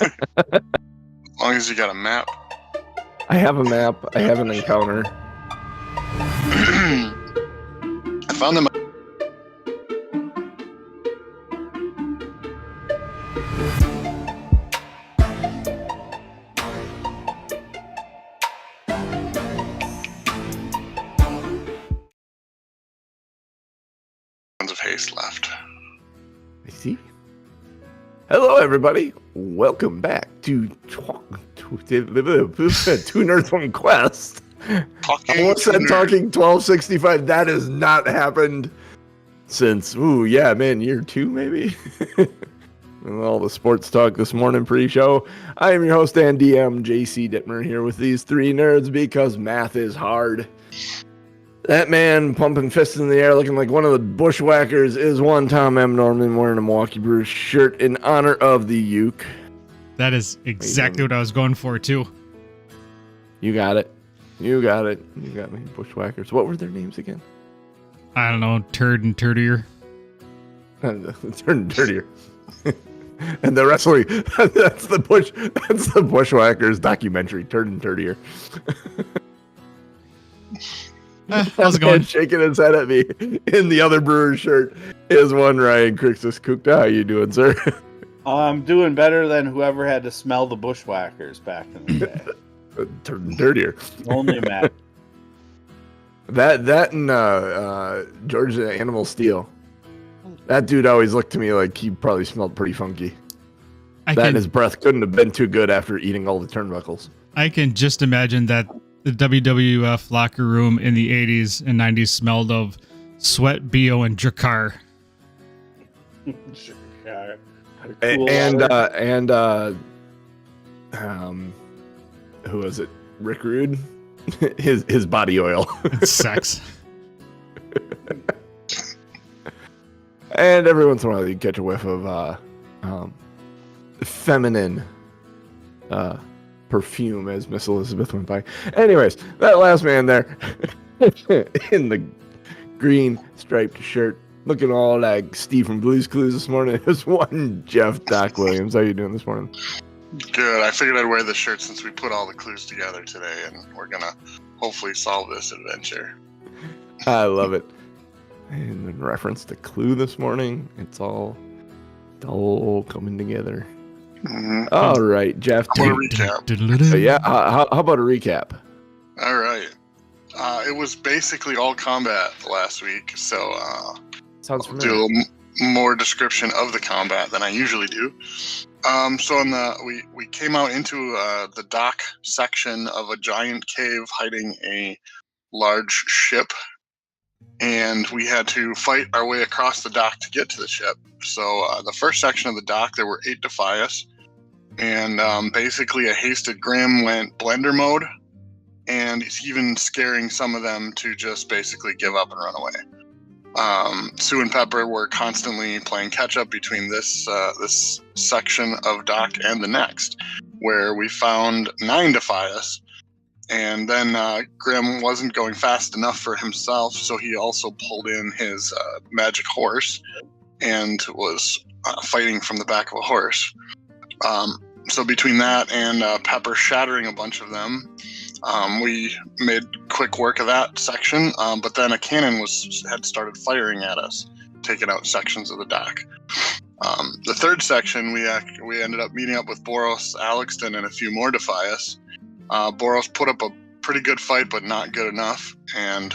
As long as you got a map. I have a map. I have an encounter. I found them. Of haste left. I see. Hello, everybody. Welcome back to Two Nerds One Quest. I almost said talking 1265. That has not happened since, year 2 maybe. And all the sports talk this morning pre-show. I am your host and DM, JC Dittmer, here with these three nerds because math is hard. That man pumping fists in the air looking like one of the bushwhackers is one Tom M. Norman wearing a Milwaukee Brewers shirt in honor of the uke. That is exactly what I was going for, too. You got it. You got me, bushwhackers. What were their names again? I don't know, Turd and Turdier. Turd and Turdier. And the wrestling, that's the bushwhackers documentary, Turd and Turdier. How's it going? Shaking his head at me in the other Brewers shirt is one Ryan Crixus Kukta. How you doing, sir? I'm doing better than whoever had to smell the bushwhackers back in the day. Dirtier. Only Matt. That and George the Animal Steel. That dude always looked to me like he probably smelled pretty funky. And his breath couldn't have been too good after eating all the turnbuckles. I can just imagine that the WWF locker room in the 80s and 90s smelled of sweat, BO, and Drakkar. Drakkar. Who was it? Rick Rude? his body oil. Sex. And every once in a while you catch a whiff of feminine perfume as Miss Elizabeth went by. Anyways, that last man there in the green striped shirt, looking all like Steve from Blue's Clues this morning, is one Jeff Doc Williams. How you doing this morning? Good. I figured I'd wear this shirt since we put all the clues together today, and we're gonna hopefully solve this adventure. I love it. And in reference to Clue this morning, it's all coming together. Mm-hmm. All right, Jeff. How about a recap? Yeah, how about a recap? All right. It was basically all combat last week, so Sounds I'll familiar. do a little more description of the combat than I usually do. So we came out into the dock section of a giant cave hiding a large ship, and we had to fight our way across the dock to get to the ship. So the first section of the dock, there were 8 defy us, and basically a hasted Grim went blender mode, and it's even scaring some of them to just basically give up and run away. Sue and Pepper were constantly playing catch up between this section of dock and the next, where we found 9 defy us. And then Grim wasn't going fast enough for himself, so he also pulled in his magic horse and was fighting from the back of a horse. So between that and Pepper shattering a bunch of them, we made quick work of that section. But then a cannon had started firing at us, taking out sections of the dock. The third section, we ended up meeting up with Boros, Alexton, and a few more defy us. Boros put up a pretty good fight, but not good enough. And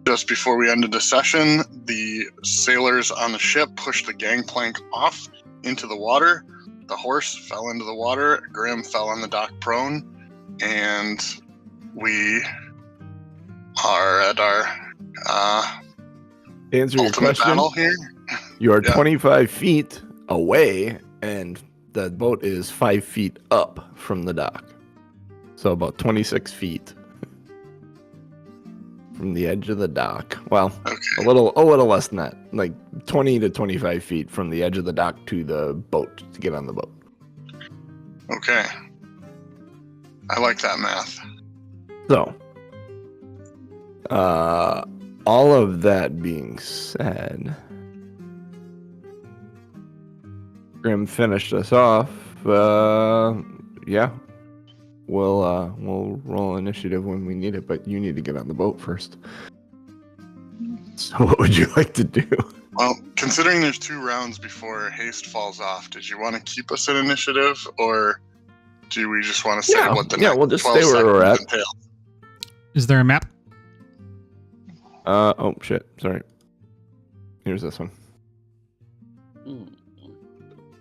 just before we ended the session, the sailors on the ship pushed the gangplank off into the water. The horse fell into the water. Grim fell on the dock prone. And we are at our To answer your ultimate question, battle here. you are Yeah. 25 feet away, and the boat is 5 feet up from the dock. So about 26 feet from the edge of the dock. Well, Okay. a little less than that, like 20 to 25 feet from the edge of the dock to the boat to get on the boat. Okay. I like that math. So, all of that being said, Grim finished us off Yeah. We'll roll initiative when we need it, but you need to get on the boat first. So what would you like to do? Well, considering there's 2 rounds before haste falls off, did you want to keep us in initiative, or do we just want to say what the next we'll just 12 stay where we're at. entail? Is there a map? Oh shit, sorry. Here's this one.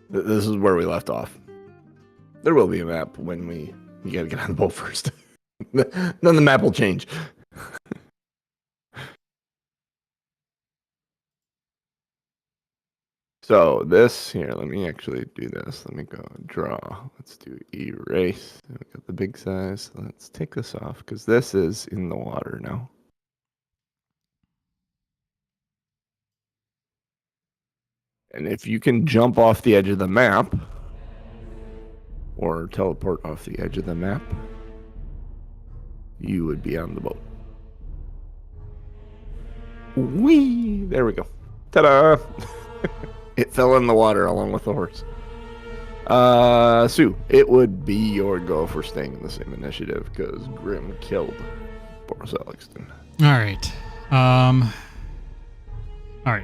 This is where we left off. There will be a map when you gotta get on the boat first. Then the map will change. So this here, let me actually do this. Let me go draw. Let's do erase. We got the big size. Let's take this off because this is in the water now. And if you can jump off the edge of the map or teleport off the edge of the map, you would be on the boat. Whee! There we go. Ta-da! It fell in the water along with the horse. Sue, it would be your go for staying in the same initiative because Grim killed Boris Alexton. All right. All right.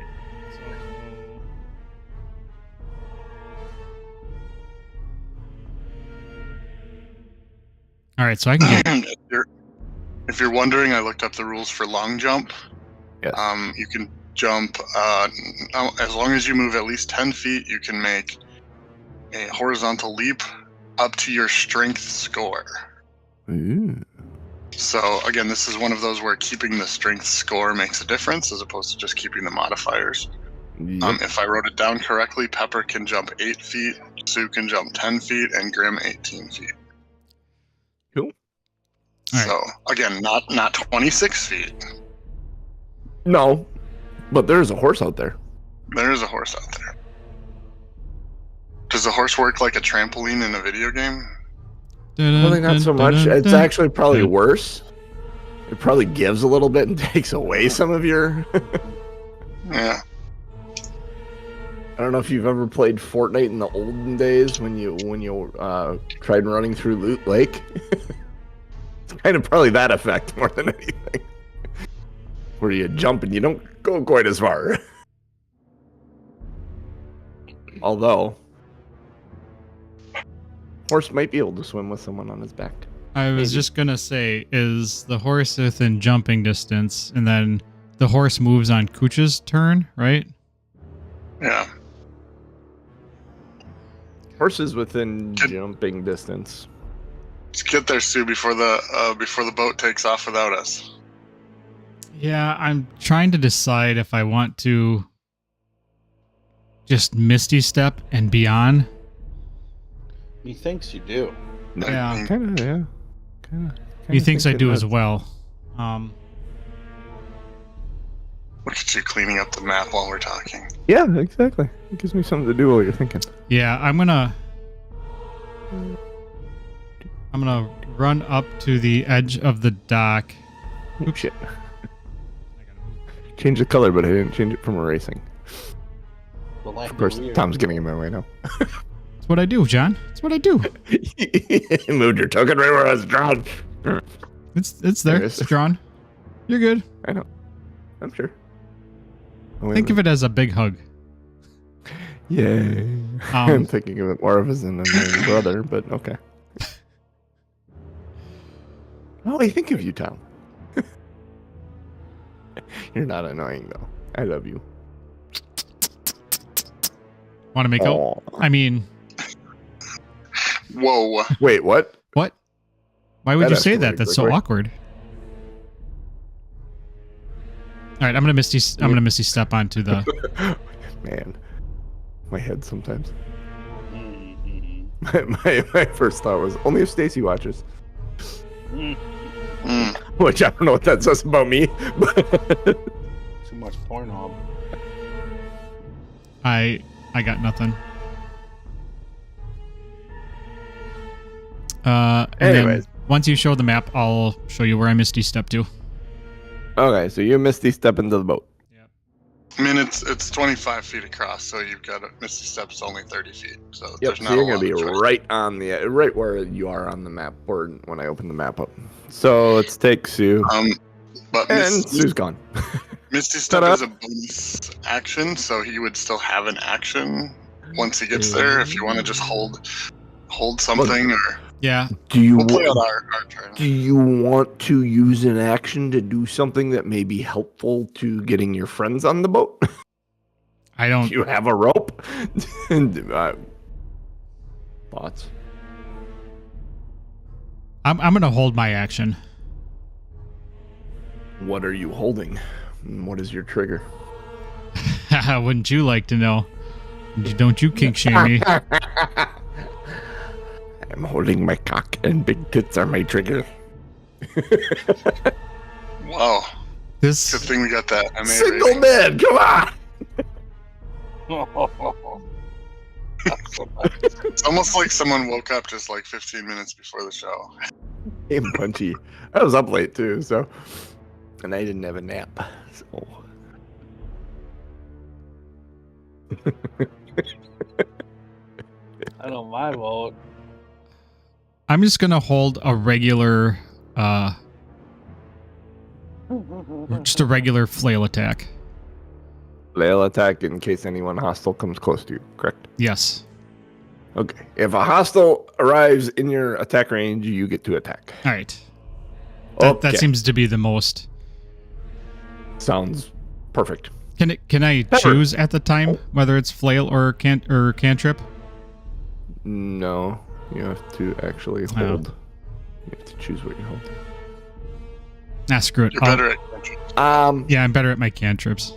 All right, so I can get... If you're wondering, I looked up the rules for long jump. Yes. You can jump, as long as you move at least 10 feet, you can make a horizontal leap up to your strength score. Ooh. So again, this is one of those where keeping the strength score makes a difference as opposed to just keeping the modifiers. Yep. If I wrote it down correctly, Pepper can jump 8 feet, Sue can jump 10 feet, and Grim 18 feet. Cool. All right. So again, not 26 feet. No, but there's a horse out there. There is a horse out there. Does the horse work like a trampoline in a video game? Really not so much. It's actually probably worse. It probably gives a little bit and takes away some of your... Yeah. I don't know if you've ever played Fortnite in the olden days when you tried running through Loot Lake. It's kind of probably that effect more than anything. Where you jump and you don't go quite as far. Although, horse might be able to swim with someone on his back. I was just going to say, is the horse within jumping distance, and then the horse moves on Cooch's turn, right? Yeah. Horse is within jumping distance. Let's get there, Sue, before the boat takes off without us. Yeah, I'm trying to decide if I want to just Misty Step and be on. He thinks you do. Yeah. Kind of, yeah. He thinks I do as well. Look at you cleaning up the map while we're talking. Yeah, exactly. It gives me something to do while you're thinking. Yeah, I'm gonna run up to the edge of the dock. Oops, shit. Change the color, but I didn't change it from erasing. Of course, Tom's getting in my way now. That's what I do, John. That's what I do. You moved your token right where I was drawn. It's there. It's drawn. You're good. I know. I'm sure. Think of it as a big hug. Yay. I'm thinking of it more of as an annoying brother, but okay. Oh, I think of you, Tom. You're not annoying, though. I love you. Want to make out? I mean... Whoa. Wait, what? What? Why would you say that? That's so awkward. All right, I'm gonna misty step onto the... Man. My head sometimes. My first thought was, only if Stacy watches. Which I don't know what that says about me. Too much Pornhub. I got nothing. Anyways, once you show the map, I'll show you where I misty step to. Okay, so you misty step into the boat. Yep. I mean, it's 25 feet across, so you've got Misty Step's only 30 feet. So Yep, there's so not you're a going lot to be of choice. right where you are on the map, or when I open the map up. So let's take Sue. But And Sue's gone. Misty Step Ta-da. is a bonus action, so he would still have an action once he gets there. If you want to just hold something, or Yeah. we'll play out our turn. Do you want to use an action to do something that may be helpful to getting your friends on the boat? I don't. You have a rope? Thoughts? I'm going to hold my action. What are you holding? What is your trigger? Wouldn't you like to know? Don't you kink shame me? I'm holding my cock and big tits are my trigger. Wow. Good This thing we got that. Single man, come on! It's almost like someone woke up just like 15 minutes before the show. Hey, Punchy. I was up late too, so. And I didn't have a nap, so. I know my vote. I'm just going to hold a regular just a regular flail attack. Flail attack in case anyone hostile comes close to you, correct? Yes. Okay. If a hostile arrives in your attack range, you get to attack. All right. Okay. That seems to be the most. Sounds perfect. Can I choose at the time whether it's flail or cantrip? No, you have to actually hold. You have to choose what you hold. Ah, screw it. You're better at Yeah, I'm better at my cantrips.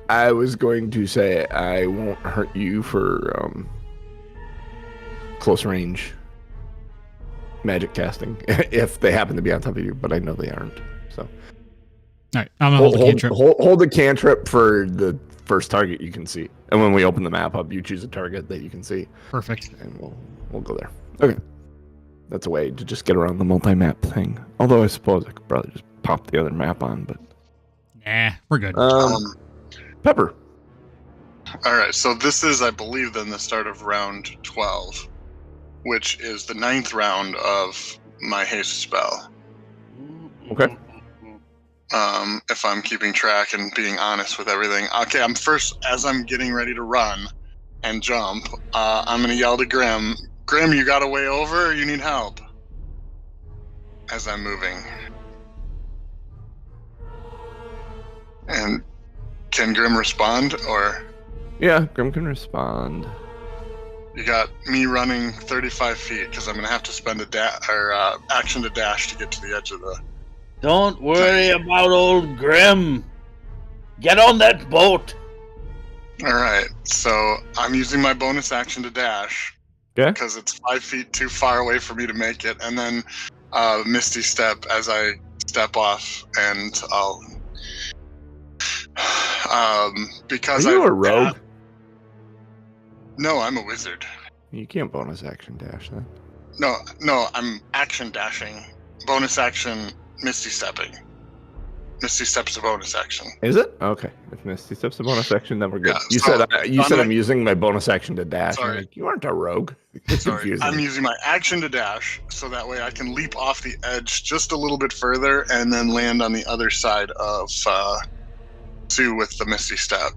I was going to say I won't hurt you for close range magic casting if they happen to be on top of you, but I know they aren't. So, All right, I'm gonna hold the cantrip. Hold the cantrip for the first target you can see, and when we open the map up, you choose a target that you can see. Perfect. And we'll go there. Okay, that's a way to just get around the multi-map thing. Although I suppose I could probably just pop the other map on, but Nah, we're good. Pepper. All right, so this is, I believe, then the start of round 12, which is the 9th round of my haste spell. Okay. If I'm keeping track and being honest with everything. Okay, I'm first, as I'm getting ready to run and jump, I'm going to yell to Grim, Grim, you got a way over or you need help? As I'm moving. And can Grim respond, or? Yeah, Grim can respond. You got me running 35 feet because I'm going to have to spend action to dash to get to the edge of the... Don't worry about old Grim. Get on that boat. All right, so I'm using my bonus action to dash. Okay. Because it's 5 feet too far away for me to make it, and then Misty Step as I step off, and I'll... because Are you a rogue? No, I'm a wizard. You can't bonus action dash then. No, I'm action dashing. Bonus action, Misty Stepping. Misty Step's a bonus action. Is it? Okay. If Misty Step's a bonus action, then we're good. Yeah, you said I'm using my bonus action to dash. Sorry. Like, you aren't a rogue. Sorry, I'm using my action to dash, so that way I can leap off the edge just a little bit further and then land on the other side of Sue with the Misty Step.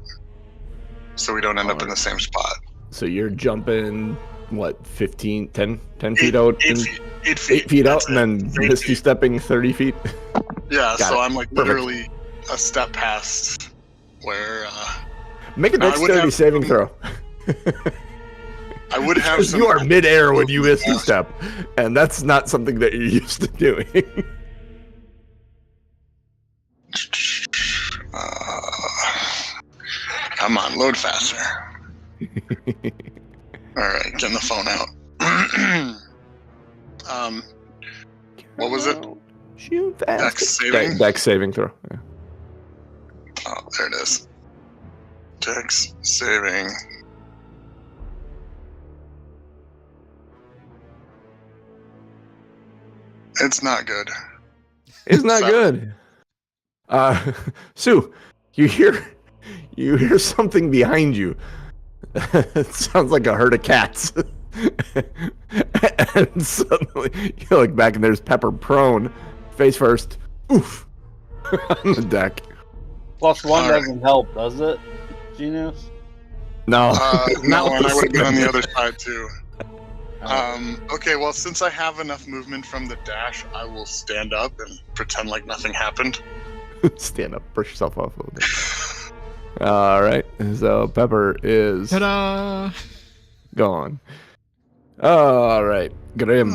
So we don't end up in the same spot. So you're jumping, what, 10 feet out? 8 feet. 8 feet out and then Misty stepping 30 feet? Yeah, Got so it. I'm like literally a step past where... Make a dexterity saving throw. I would have some... You are midair when you Misty step, and that's not something that you're used to doing. Come on, load faster. Alright, getting the phone out. What was it? Shoot fast. Dex saving? Dex saving throw. Yeah. Oh, there it is. Dex saving. It's not good. It's not good. Sue, You hear something behind you. It sounds like a herd of cats. And suddenly you look back and there's Pepper prone, face first, oof, on the deck. +1 doesn't help, does it, Genius? No. No, and I would have been on the other side too. Okay, well, since I have enough movement from the dash, I will stand up and pretend like nothing happened. Stand up, brush yourself off a little bit. All right, so Pepper is Ta-da! gone. All right, Grim.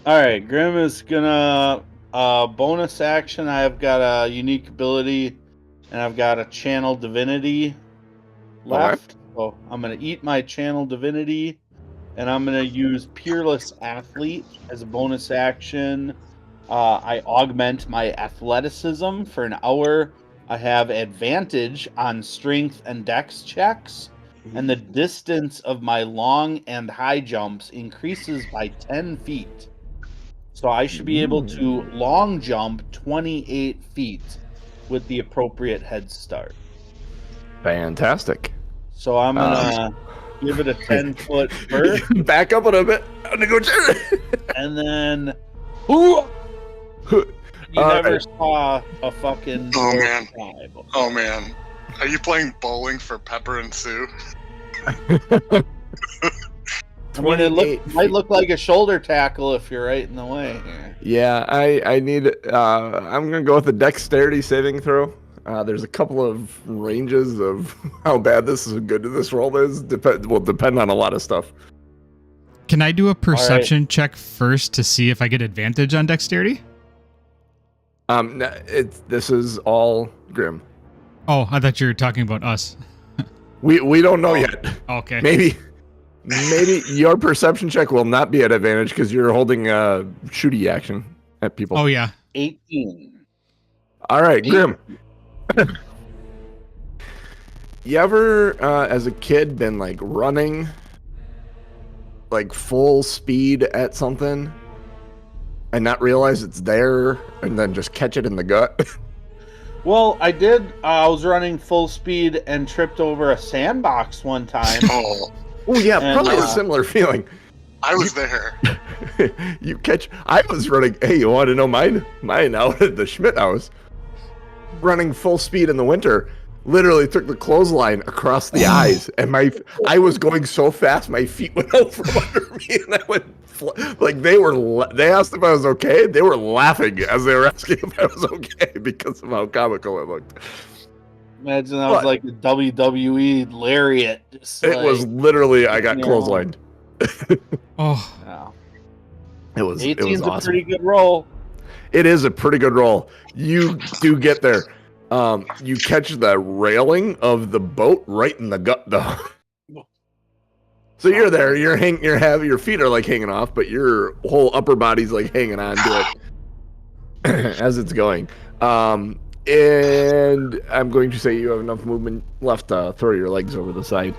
Alright, Grim is gonna bonus action. I've got a unique ability and I've got a channel divinity left. So I'm gonna eat my channel divinity and I'm gonna use Peerless Athlete as a bonus action. I augment my athleticism for an hour. I have advantage on strength and dex checks. And the distance of my long and high jumps increases by 10 feet. So I should be able to long jump 28 feet with the appropriate head start. Fantastic. So I'm going to give it a 10-foot first. Back up a little bit. I'm gonna go. And then... Ooh! You never right. saw a fucking... Oh, man. guy before. Oh man, are you playing bowling for Pepper and Sue? I mean, it might look like a shoulder tackle if you're right in the way here. Yeah, I need. I'm gonna go with a dexterity saving throw. There's a couple of ranges of how bad this is, good this roll is. Will depend on a lot of stuff. Can I do a perception check first to see if I get advantage on dexterity? This is all Grim. Oh, I thought you were talking about us. We don't know yet. Okay. Maybe your perception check will not be at advantage because you're holding a shooty action at people. Oh, yeah. 18. All right, Grim. You ever, as a kid, been like running, like full speed at something, and not realize it's there, and then just catch it in the gut? Well, I did. I was running full speed and tripped over a sandbox one time. Oh, Yeah, And, probably a similar feeling. I was there. I was running. Hey, you want to know mine? Mine out at the Schmidt house, running full speed in the winter. Literally took the clothesline across the eyes, and I was going so fast, my feet went out from under me, and I went like they asked if I was okay. They were laughing as they were asking if I was okay because of how comical it looked. Imagine that was like a WWE lariat. It was literally I got Yeah. clotheslined. Oh, Yeah. It was 18's a awesome. pretty good roll. It is a pretty good roll. You do get there. You catch the railing of the boat right in the gut, though. So you're there. Your feet are like hanging off, but your whole upper body's like hanging on to it as it's going. And I'm going to say you have enough movement left to throw your legs over the side.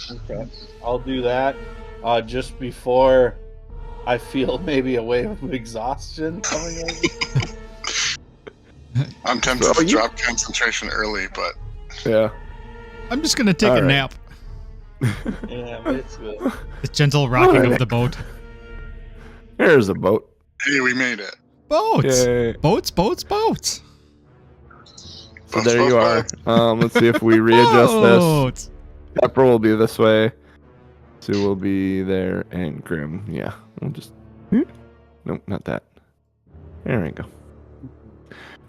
Okay. I'll do that just before I feel maybe a wave of exhaustion coming over. I'm tempted to drop concentration early, but Yeah. I'm just going to take All a right. nap. Yeah, it's good. The gentle rocking All right. of the boat. There's a boat. hey, we made it. Boats. Yay. Boats, boats, boats. So there you are. Let's see if we readjust this. Boats. Pepper will be this way. Sue will be there, and Grim. Yeah, we'll just. Nope, not that. There we go.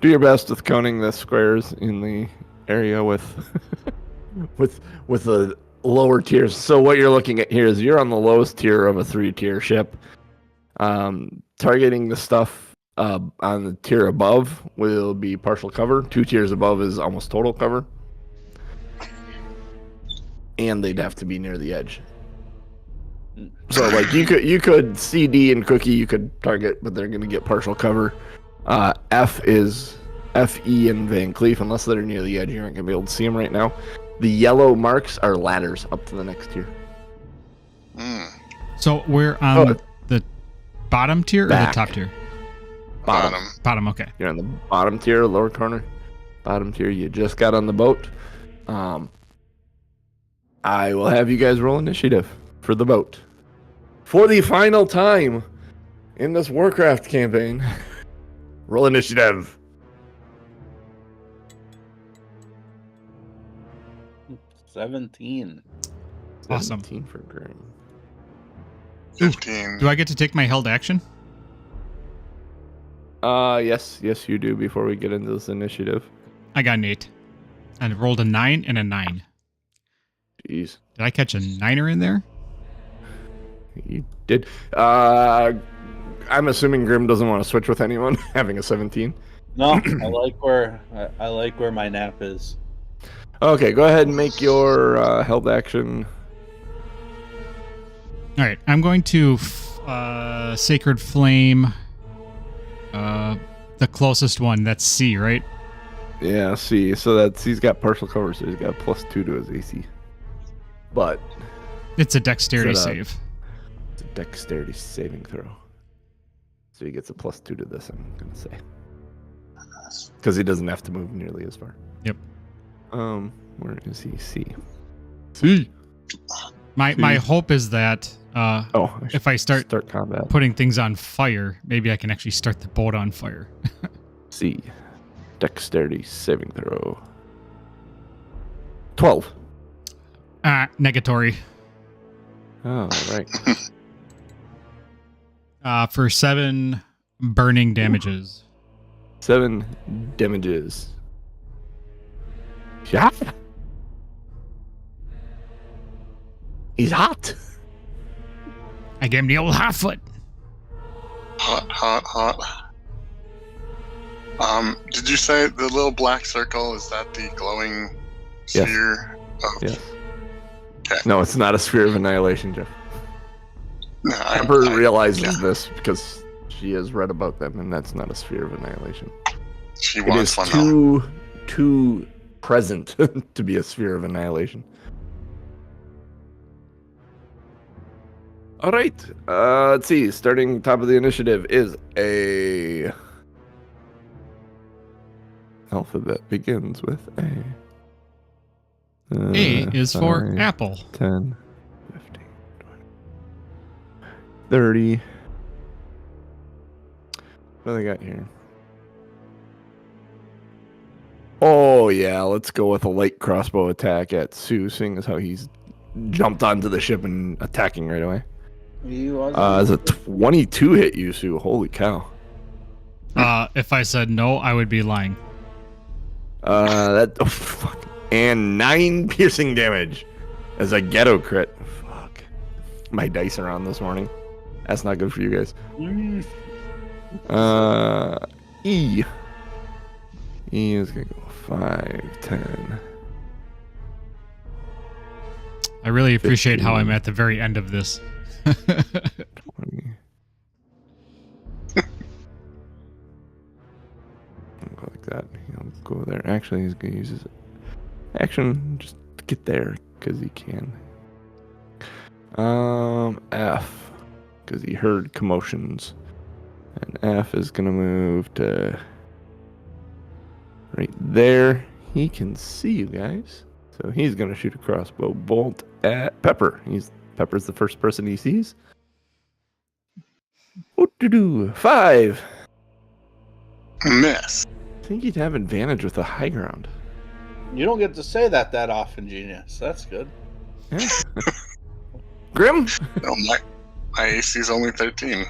Do your best with counting the squares in the area with the lower tiers. So what you're looking at here is you're on the lowest tier of a 3-tier ship. Targeting the stuff on the tier above will be partial cover. 2 tiers above is almost total cover. And they'd have to be near the edge. So like you could CD and Cookie you could target, but they're gonna get partial cover. F is FE and Van Cleef, unless they're near the edge, you aren't gonna be able to see them right now. The yellow marks are ladders up to the next tier. So we're on Oh. the bottom tier or Back. the top tier? Bottom. Bottom, okay. You're on the bottom tier, lower corner. bottom tier. You just got on the boat. I will have you guys roll initiative for the boat. For the final time in this Warcraft campaign, roll initiative. 17. Awesome. 17 for Grim. 15. Do I get to take my held action? Yes, you do before we get into this initiative. I got an 8. And rolled a 9 and a 9. Jeez. Did I catch a 9er in there? You did. I'm assuming Grim doesn't want to switch with anyone, having a 17. No, I like where my nap is. Okay, go ahead and make your held action. All right, I'm going to Sacred Flame, the closest one. That's C, right? Yeah, see. So he's got partial cover, so he's got +2 to his AC. But It's a dexterity Is that save. it's a dexterity saving throw. So he gets a +2 to this, I'm going to say. Because he doesn't have to move nearly as far. Yep. Where is he? C. My hope is that if I start combat. putting things on fire, maybe I can actually start the boat on fire. C. Dexterity saving throw. 12. Negatory. Oh, right. For 7 burning damages. 7 damages. Yeah. He's hot. I gave him the old half foot. Hot. Did you say the little black circle, is that the glowing Yes. sphere? Of... Yes. Okay. No, it's not a sphere of annihilation, Jeff. No, Amber realizes this because she has read about them, and that's not a sphere of annihilation. She It wants is one though. too present to be a sphere of annihilation. All right. Let's see. Starting top of the initiative is a alphabet begins with A. A is for 5, apple. 10, 15, 20, 30. What do they got here? Oh, yeah. Let's go with a light crossbow attack at Sue, seeing as how he's jumped onto the ship and attacking right away. As a 22 hit you, Sue. Holy cow. If I said no, I would be lying. Fuck. And 9 piercing damage as a ghetto crit. Fuck. My dice are on this morning. That's not good for you guys. E. E is gonna go 5, 10. I really appreciate 15. how I'm at the very end of this. 20. I'll go like that. He'll go there. Actually, he's gonna use his action just to get there because he can. F, because he heard commotions, and F is gonna move to right there. He can see you guys, so he's gonna shoot a crossbow bolt at Pepper. Pepper's the first person he sees. What to do? 5. Miss. I think you'd have advantage with the high ground. You don't get to say that often, Genius. That's good. Yeah. Grim? No, my AC is only 13.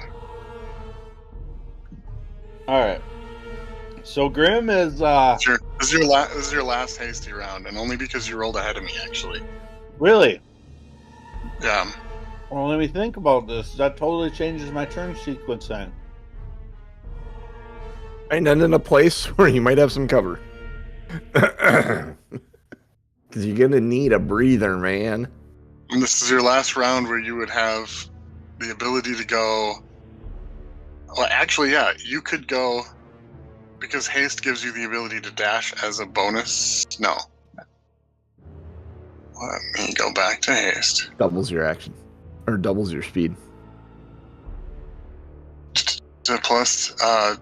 All right. So Grim is Sure. This is your last hasty round, and only because you rolled ahead of me, actually. really. Yeah. Well, let me think about this. That totally changes my turn sequence then. And then in a place where you might have some cover. Because you're going to need a breather, man. And this is your last round where you would have the ability to go. Well, actually, yeah, you could go because haste gives you the ability to dash as a bonus. No. Let me go back to haste. Doubles your action. Or doubles your speed. to plus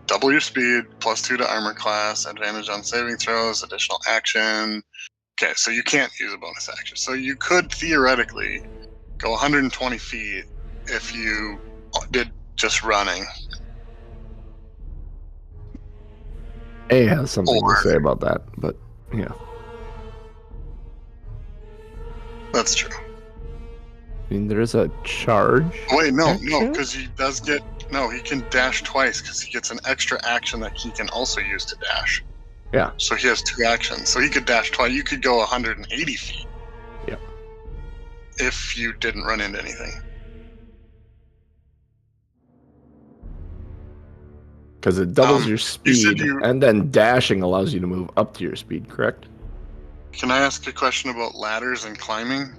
double your speed, +2 to armor class, advantage on saving throws, additional action. Okay, so you can't use a bonus action. So you could theoretically go 120 feet if you did just running. A has something to say about that, but yeah. That's true. I mean, there is a charge. Wait, no, action? because he does get... No, he can dash twice because he gets an extra action that he can also use to dash. Yeah. So he has 2 actions. So he could dash twice. You could go 180 feet. Yeah. If you didn't run into anything. Because it doubles your speed, you- and then dashing allows you to move up to your speed, correct? Can I ask a question about ladders and climbing?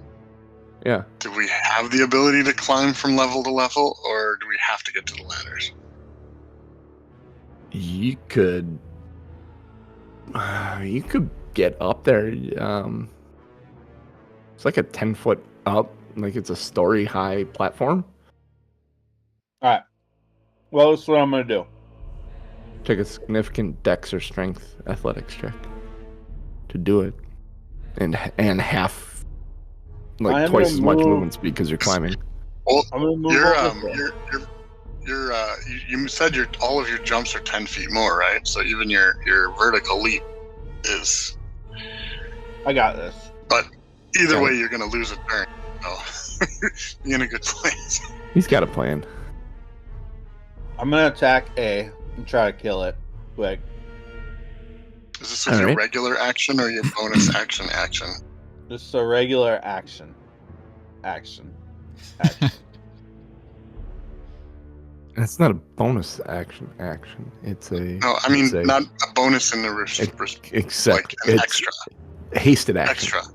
Yeah. Do we have the ability to climb from level to level, or do we have to get to the ladders? You could get up there. It's like a 10-foot up, like it's a story-high platform. All right. Well, that's what I'm gonna do. Take a significant dex or strength athletics check to do it, and half, I'm like gonna twice as much move- movement speed because you're climbing. Well, I'm gonna move over there. you said all of your jumps are 10 feet more, right? So even your vertical leap is... I got this. But either Okay. way, you're going to lose a turn. So be in a good place. He's got a plan. I'm gonna attack A and try to kill it quick. Is this with your Alright. regular action or your bonus action? This is a regular action. Action. It's not a bonus action. It's a No, I mean, it's a- not a bonus in the except like an it's extra. hasted action. Extra.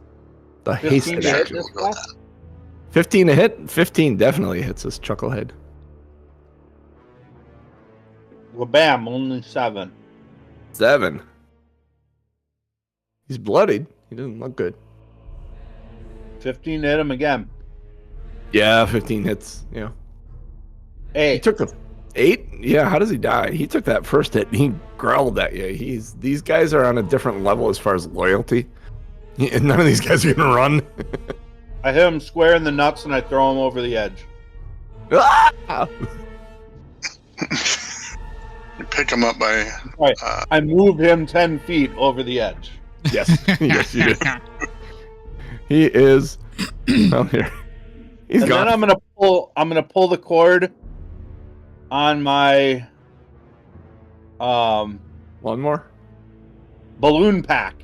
The 15 hasted to hit action. this We'll go with guy? that. 15 to hit. 15 definitely hits us. Chucklehead. Well, bam, only 7. 7. He's bloodied. He doesn't look good. 15 to hit him again. Yeah, 15 hits. Yeah. He 8. took the 8. Yeah. How does he die? He took that first hit. And he growled at you. These guys are on a different level as far as loyalty. None of these guys are gonna run. I hit him square in the nuts and I throw him over the edge. Ah! You pick him up by... Right. I move him 10 feet over the edge. Yes. Yes, you do. He is. Oh, here. He's And gone. then I'm gonna pull the cord on my One more. balloon pack.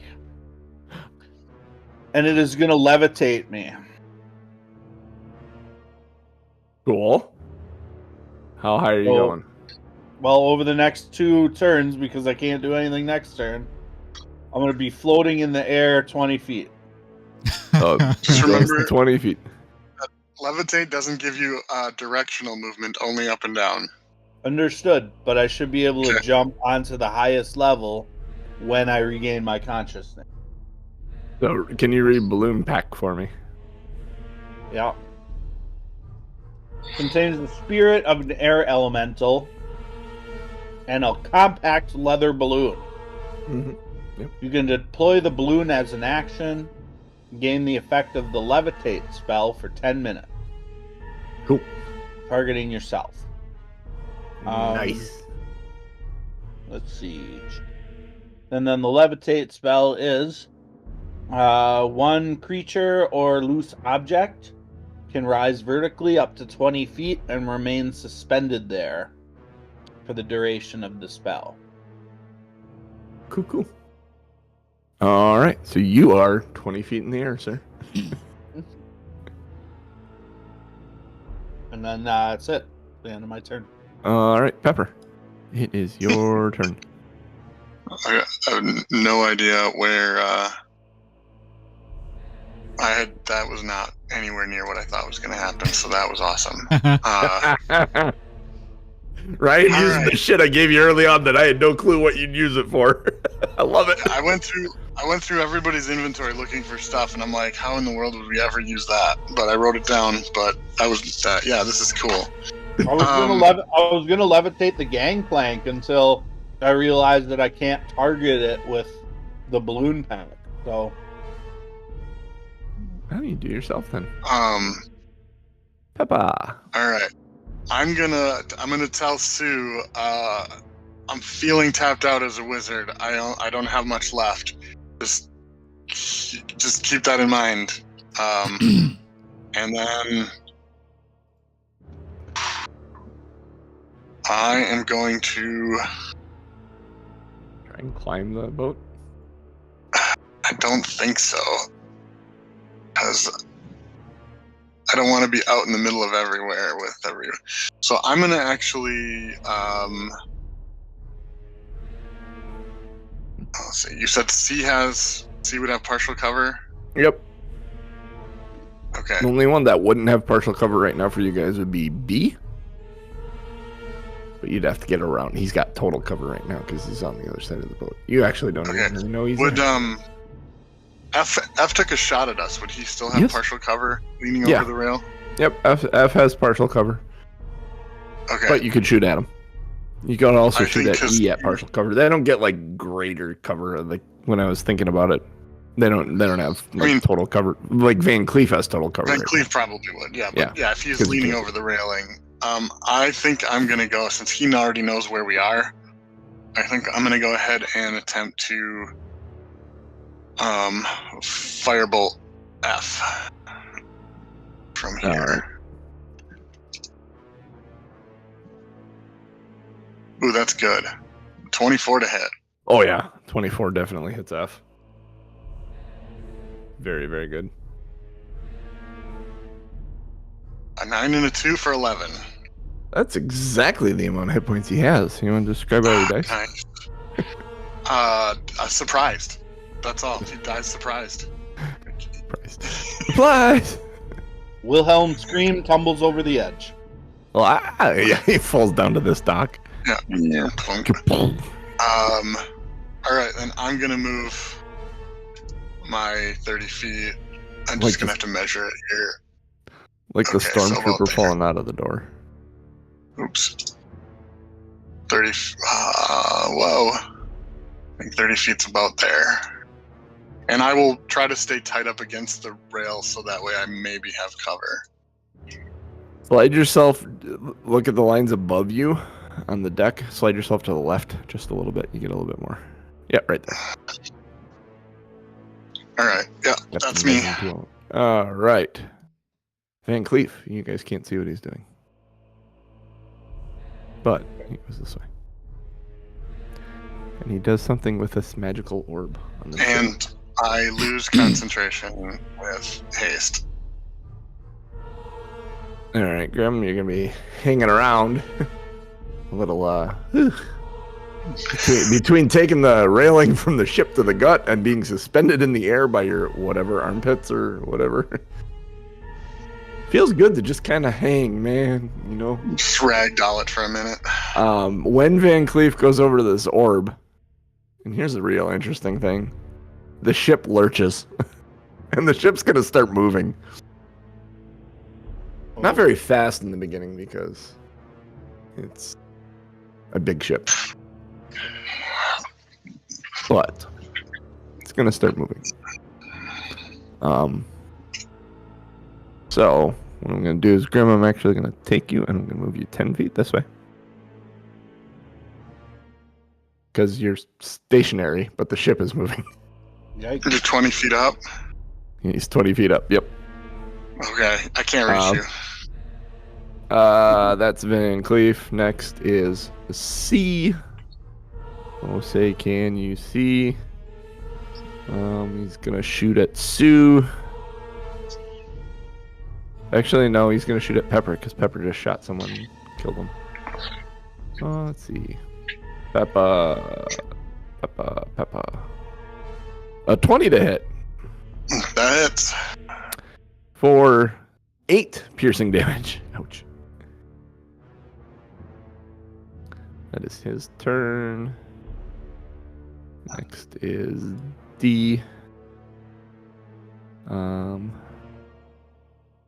And it is gonna levitate me. Cool. How high are you So- going? Well, over the next 2 turns, because I can't do anything next turn, I'm gonna be floating in the air 20 feet. Oh, Just remember- 20 feet. Levitate doesn't give you directional movement, only up and down. Understood, but I should be able to Okay. jump onto the highest level when I regain my consciousness. So, can you read balloon pack for me? Yeah. Contains the spirit of an air elemental and a compact leather balloon. Mm-hmm. You can deploy the balloon as an action, gain the effect of the levitate spell for 10 minutes, Cool. targeting yourself. Nice. Let's see. And then the levitate spell is one creature or loose object can rise vertically up to 20 feet and remain suspended there for the duration of the spell. Cool. All right. So you are 20 feet in the air, sir. And then that's it. The end of my turn. All right, Pepper. It is your turn. I have no idea where that was not anywhere near what I thought was going to happen, so that was awesome. Right? All Using the right. shit I gave you early on that I had no clue what you'd use it for. I love it. I went through everybody's inventory looking for stuff, and I'm like, how in the world would we ever use that? But I wrote it down. But I was, yeah, this is cool. I was gonna levitate the gangplank until I realized that I can't target it with the balloon panic. So How do you do yourself then? All Peppa. right. I'm gonna tell Sue. I'm feeling tapped out as a wizard. I don't have much left. Just keep that in mind. And then I am going to. Try and climb the boat. I don't think so, because I don't want to be out in the middle of everywhere with everyone. So I'm gonna actually. Let's see. You said C would have partial cover. Yep. Okay. The only one that wouldn't have partial cover right now for you guys would be B. But you'd have to get around. He's got total cover right now because he's on the other side of the boat. You actually don't even really know he's there. F took a shot at us. Would he still have partial cover leaning over the rail? Yep, F has partial cover. Okay. But you could shoot at him. You can also shoot at E at partial cover. They don't get like greater cover. Like when I was thinking about it, they don't have total cover. Like Van Cleef has total cover. Van Cleef probably would. Yeah, but yeah, if he's leaning over the railing, I think I'm gonna go, since he already knows where we are. I think I'm gonna go ahead and attempt to firebolt F from here. Ooh, that's good. 24 to hit. Oh yeah, 24 definitely hits F. Very, very good. A 9 and a 2 for 11. That's exactly the amount of hit points he has. You want to describe how he dies? Nice. Surprised. That's all. He dies surprised. Surprise! Wilhelm scream, tumbles over the edge. Well, he falls down to this dock. Yeah. All right, then I'm gonna move my 30 feet. I'm just gonna have to measure it here. Like the stormtrooper falling out of the door. Oops. 30. Whoa. I think 30 feet's about there. And I will try to stay tight up against the rail so that way I maybe have cover. Slide yourself. Look at the lines above you on the deck. Slide yourself to the left just a little bit. You get a little bit more. Yeah, right there. All right. Yeah, that's me. All right. Van Cleef, you guys can't see what he's doing. But he goes this way. And he does something with this magical orb on the And ship. I lose concentration with haste. All right, Grim, you're going to be hanging around. A little, between taking the railing from the ship to the gut and being suspended in the air by your whatever armpits or whatever. Feels good to just kind of hang, man. You know, just ragdoll it for a minute. When Van Cleef goes over to this orb, and here's a real interesting thing: the ship lurches, and the ship's gonna start moving. Not very fast in the beginning because it's a big ship. But it's gonna start moving. So what I'm gonna do is, Grim, I'm actually gonna take you and I'm gonna move you 10 feet this way. Because you're stationary, but the ship is moving. Yikes. Is it 20 feet up? He's 20 feet up, yep. Okay, I can't reach you. That's Van Cleef. Next is C. Oh, say, can you see? He's gonna shoot at Sue. Actually, no, he's gonna shoot at Pepper because Pepper just shot someone and killed him. Oh, let's see. Peppa. A 20 to hit. That hits. For 8 piercing damage. Ouch. That is his turn. Next is D.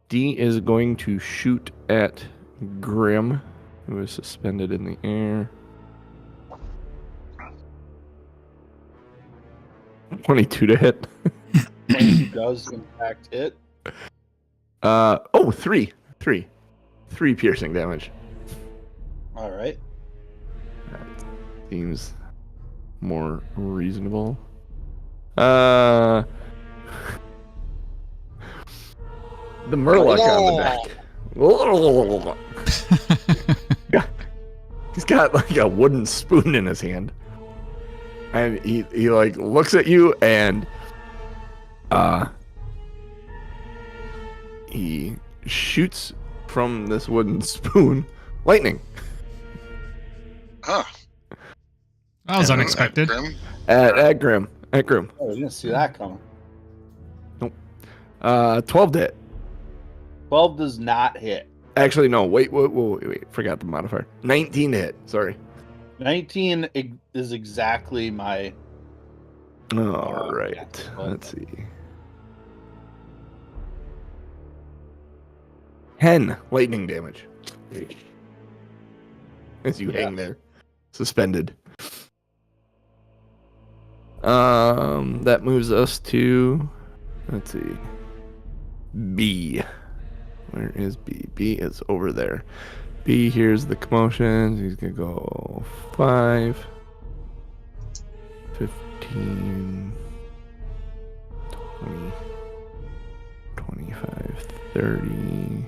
D is going to shoot at Grim, who is suspended in the air. 22 to hit. 22 does in fact hit. Three piercing damage. All right. That seems more reasonable. The Murloc on the back. He's got like a wooden spoon in his hand. And he like looks at you and he shoots from this wooden spoon lightning. Huh. That was unexpected. At Grim. Oh, I didn't see that coming. 12 to hit. 12 does not hit. Actually, no. Wait. Forgot the modifier. 19 to hit. Sorry. 19 is exactly my... All right. Let's see. 10 lightning damage. As you hang there, suspended. That moves us to, let's see, B. Where is B? B is over there. B hears the commotion. He's gonna go 5, 15, 20, 25, 30,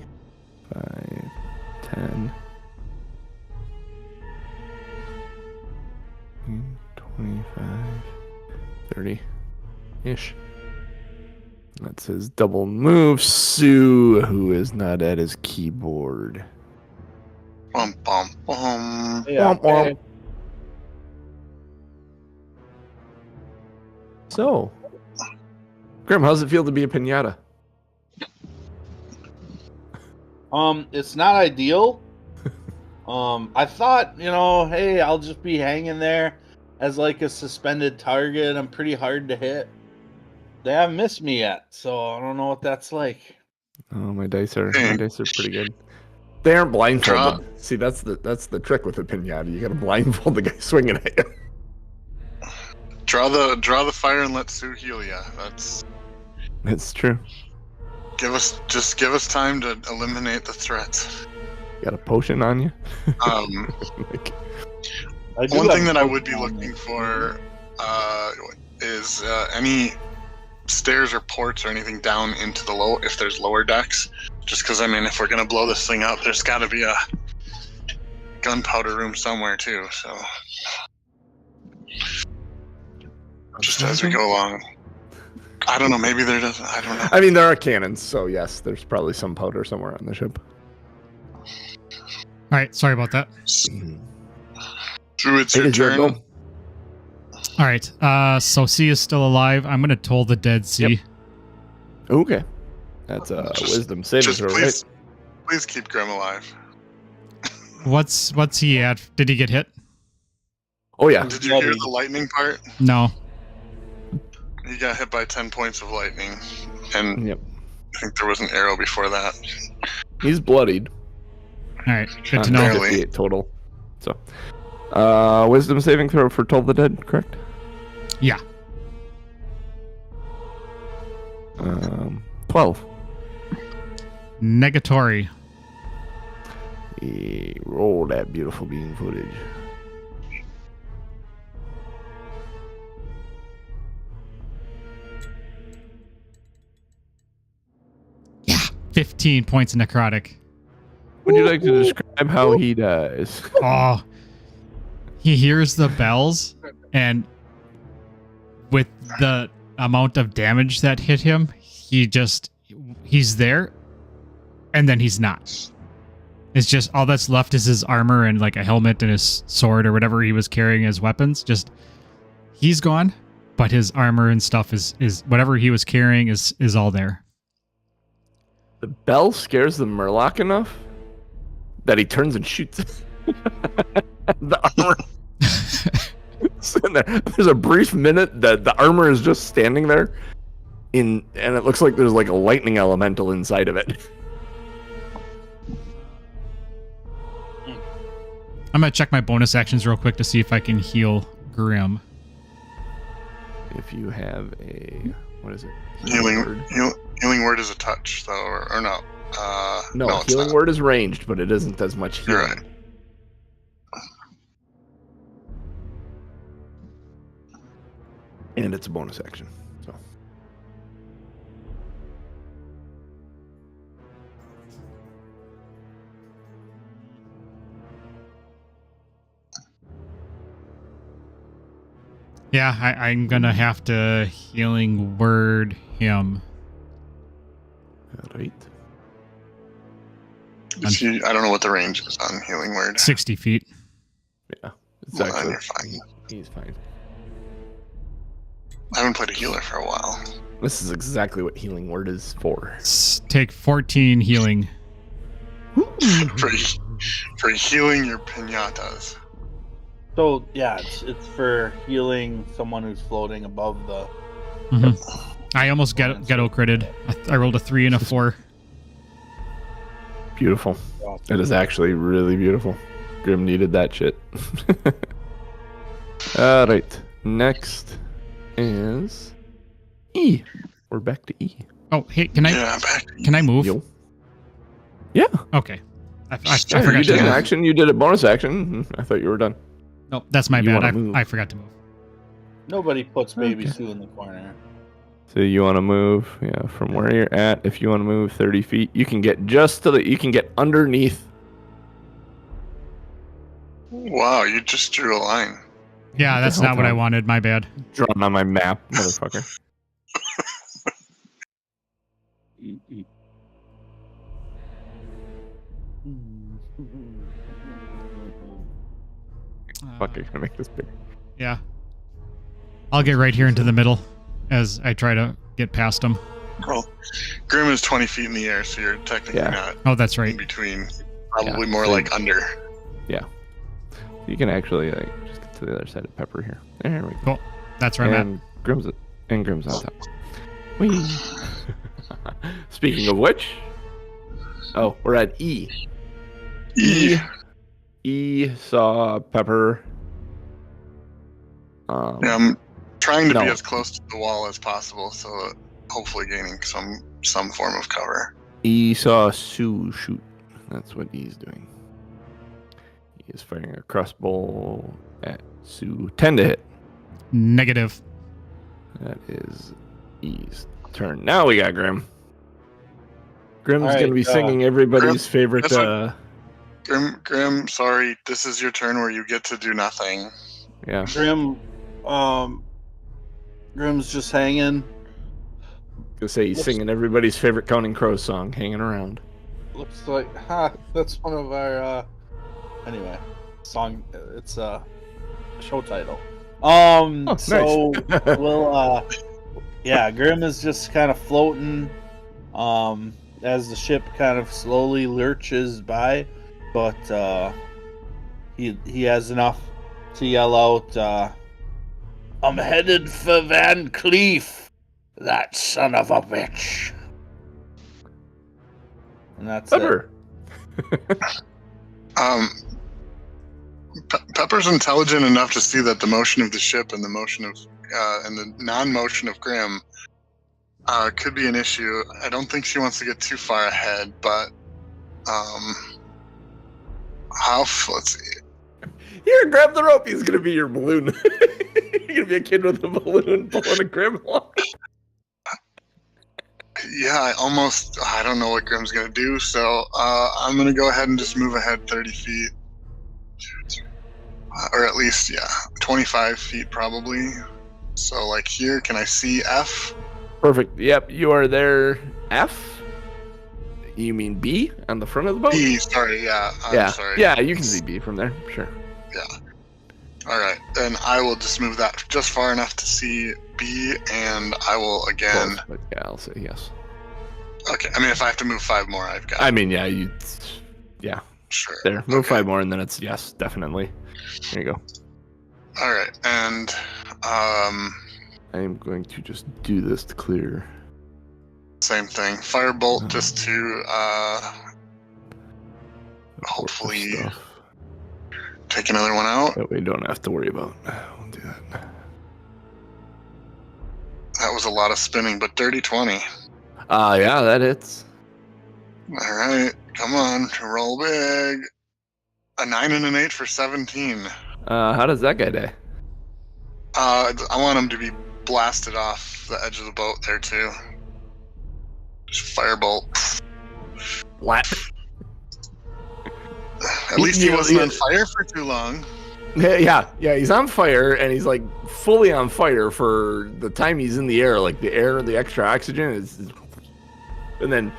5, 10, 25, 30-ish. That's his double move. Sue, who is not at his keyboard. Bum, bum, bum. Yeah, Womp womp. So, Grim, how's it feel to be a pinata? It's not ideal. I thought, hey, I'll just be hanging there as like a suspended target. I'm pretty hard to hit. They haven't missed me yet, so I don't know what that's like. Oh, my dice are pretty good. They aren't blindfolded. See, that's the trick with a pinata. You gotta blindfold the guy swinging at you. Draw the fire and let Sue heal ya. That's true. Give us time to eliminate the threats. Got a potion on you? One thing that I would be looking for is any stairs or ports or anything down into the low, if there's lower decks. Just because, if we're going to blow this thing up, there's got to be a gunpowder room somewhere, too. So, just as we go along. I don't know, maybe there doesn't, I don't know. There are cannons, so yes, there's probably some powder somewhere on the ship. Alright, sorry about that. Drew, it's your turn. Alright, so C is still alive. I'm going to toll the dead C. Yep. Okay. That's a wisdom saving throw, right? Please keep Grim alive. What's he at? Did he get hit? Oh, yeah. Did you hear the lightning part? No. He got hit by 10 points of lightning. And yep. I think there was an arrow before that. He's bloodied. Alright, good to know. 58 total. So, wisdom saving throw for Toll the Dead, correct? Yeah. 12. Negatory. Roll that beautiful bean footage. Yeah. 15 points of necrotic. Would you like to describe how he dies? Oh. He hears the bells, and with the amount of damage that hit him, he's there, and then he's not. It's just all that's left is his armor and like a helmet and his sword or whatever he was carrying as weapons. Just he's gone, but his armor and stuff is whatever he was carrying is all there. The bell scares the Murloc enough that he turns and shoots the armor. There's a brief minute that the armor is just standing there, and it looks like there's like a lightning elemental inside of it. I'm gonna check my bonus actions real quick to see if I can heal Grim. If you have a what is it? Healing word is a touch, though, or no? No, it's healing not. word is ranged, but it isn't as much healing. You're right. And it's a bonus action. So Yeah, I'm gonna have to healing word him. all right. I don't know what the range is on healing word. 60 feet. Yeah. It's Well, then actually you're fine. he's fine. I haven't played a healer for a while. This is exactly what healing word is for. Take 14 healing. for healing your pinatas. So yeah, it's for healing someone who's floating above the. Mm-hmm. I almost ghetto critted. I rolled a 3 and a 4. Beautiful. It is actually really beautiful. Grim needed that shit. All right. Next is E. We're back to E. Oh, hey, can I move? Yo. Yeah. Okay. I Yeah, forgot you to did an move. action. You did a bonus action. I thought you were done. No, that's my You bad. wanna move. I forgot to move. Nobody puts Baby Okay. Sue in the corner. So you want to move, yeah, from where you're at. If you want to move 30 feet, you can get you can get underneath. Wow, you just drew a line. Yeah, that's not what I wanted. My bad. Drawn on my map, motherfucker. Fuck, you're gonna make this big. Yeah. I'll get right here into the middle as I try to get past him. Well, Grim is 20 feet in the air, so you're technically Yeah. not Oh, that's in right. between. Probably Yeah, more so- like under. You can actually just get to the other side of Pepper here. There we go. Cool. That's where I'm And Grim's on top. Whee. Speaking of which, we're at E. E. E saw Pepper. Yeah, I'm trying to be No. as close to the wall as possible, so hopefully gaining some form of cover. E saw Sue shoot. That's what E's doing. He is firing a crossbow at Sue. 10 to hit. at. Negative. That is E's turn. Now we got Grim. Grim's All right, going to be singing everybody's favorite. that's what- Grim, sorry, this is your turn where you get to do nothing. Yeah. Grim's just hanging. Gonna say he's singing everybody's favorite Counting Crows song, "Hanging Around." Looks like that's one of our anyway song. It's a show title. So nice. we'll yeah, Grim is just kind of floating as the ship kind of slowly lurches by, but he has enough to yell out, "I'm headed for Van Cleef, that son of a bitch." And that's it. Pepper. Pepper's intelligent enough to see that the motion of the ship and the motion of and the non-motion of Grim could be an issue. I don't think she wants to get too far ahead, but let's see. Here, grab the rope. He's gonna be your balloon. You're gonna be a kid with a balloon pulling a Grim along. Yeah, I don't know what Grim's gonna do, so I'm gonna go ahead and just move ahead 30 feet. Or at least, 25 feet probably. So like here, can I see F? Perfect. Yep, you are there. F? You mean B on the front of the boat? B, sorry, yeah. I'm sorry. Yeah, you can see B from there. Sure. Yeah. Alright, then I will just move that just far enough to see B, and I will again... Close, but yeah, I'll say yes. Okay, I mean, if I have to move 5 more, I've got... I mean, yeah, Sure. there. Move Okay. 5 more, and then it's yes, definitely. There you go. Alright, and... I am going to just do this to clear. Same thing. Firebolt just to hopefully stuff. Take another one out. That we don't have to worry about. We'll do that. That was a lot of spinning, but dirty 20. Yeah, that hits. All right, come on, roll big. A 9 and an 8 for 17. How does that guy die? I want him to be blasted off the edge of the boat there too. Just firebolt. What? At least he wasn't on fire for too long. Yeah, he's on fire, and he's like fully on fire for the time he's in the air. Like the air, the extra oxygen is, and then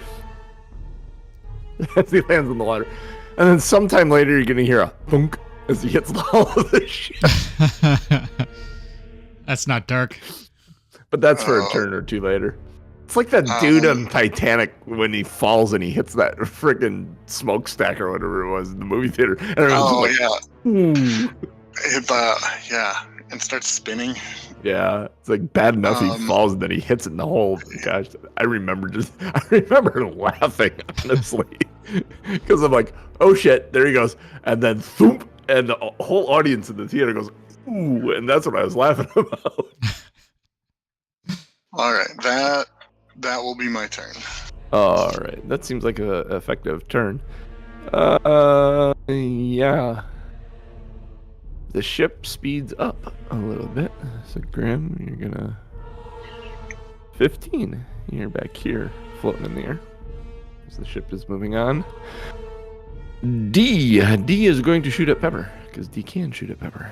as he lands in the water, and then sometime later you're gonna hear a thunk as he hits the hull of the ship. That's not dark. But that's for a turn or two later. It's like that dude on Titanic when he falls and he hits that freaking smokestack or whatever it was in the movie theater. And yeah, and starts spinning. Yeah, it's like bad enough he falls and then he hits it in the hole. Gosh, I remember laughing honestly because I'm like, oh shit, there he goes, and then thump, and the whole audience in the theater goes, ooh, and that's what I was laughing about. All right, that will be my turn. All right, that seems like a effective turn. Yeah. The ship speeds up a little bit. So Grim, you're gonna 15. You're back here, floating in the air. As the ship is moving on. D is going to shoot at Pepper because D can shoot at Pepper.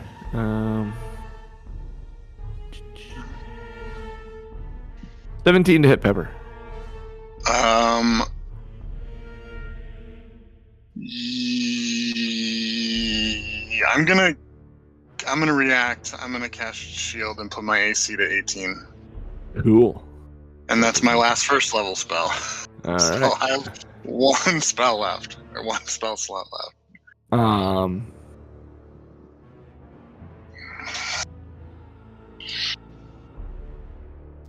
17 to hit Pepper. I'm gonna react. I'm gonna cast shield and put my AC to 18. Cool. And that's my last first level spell. All so right. I have one spell left, or one spell slot left.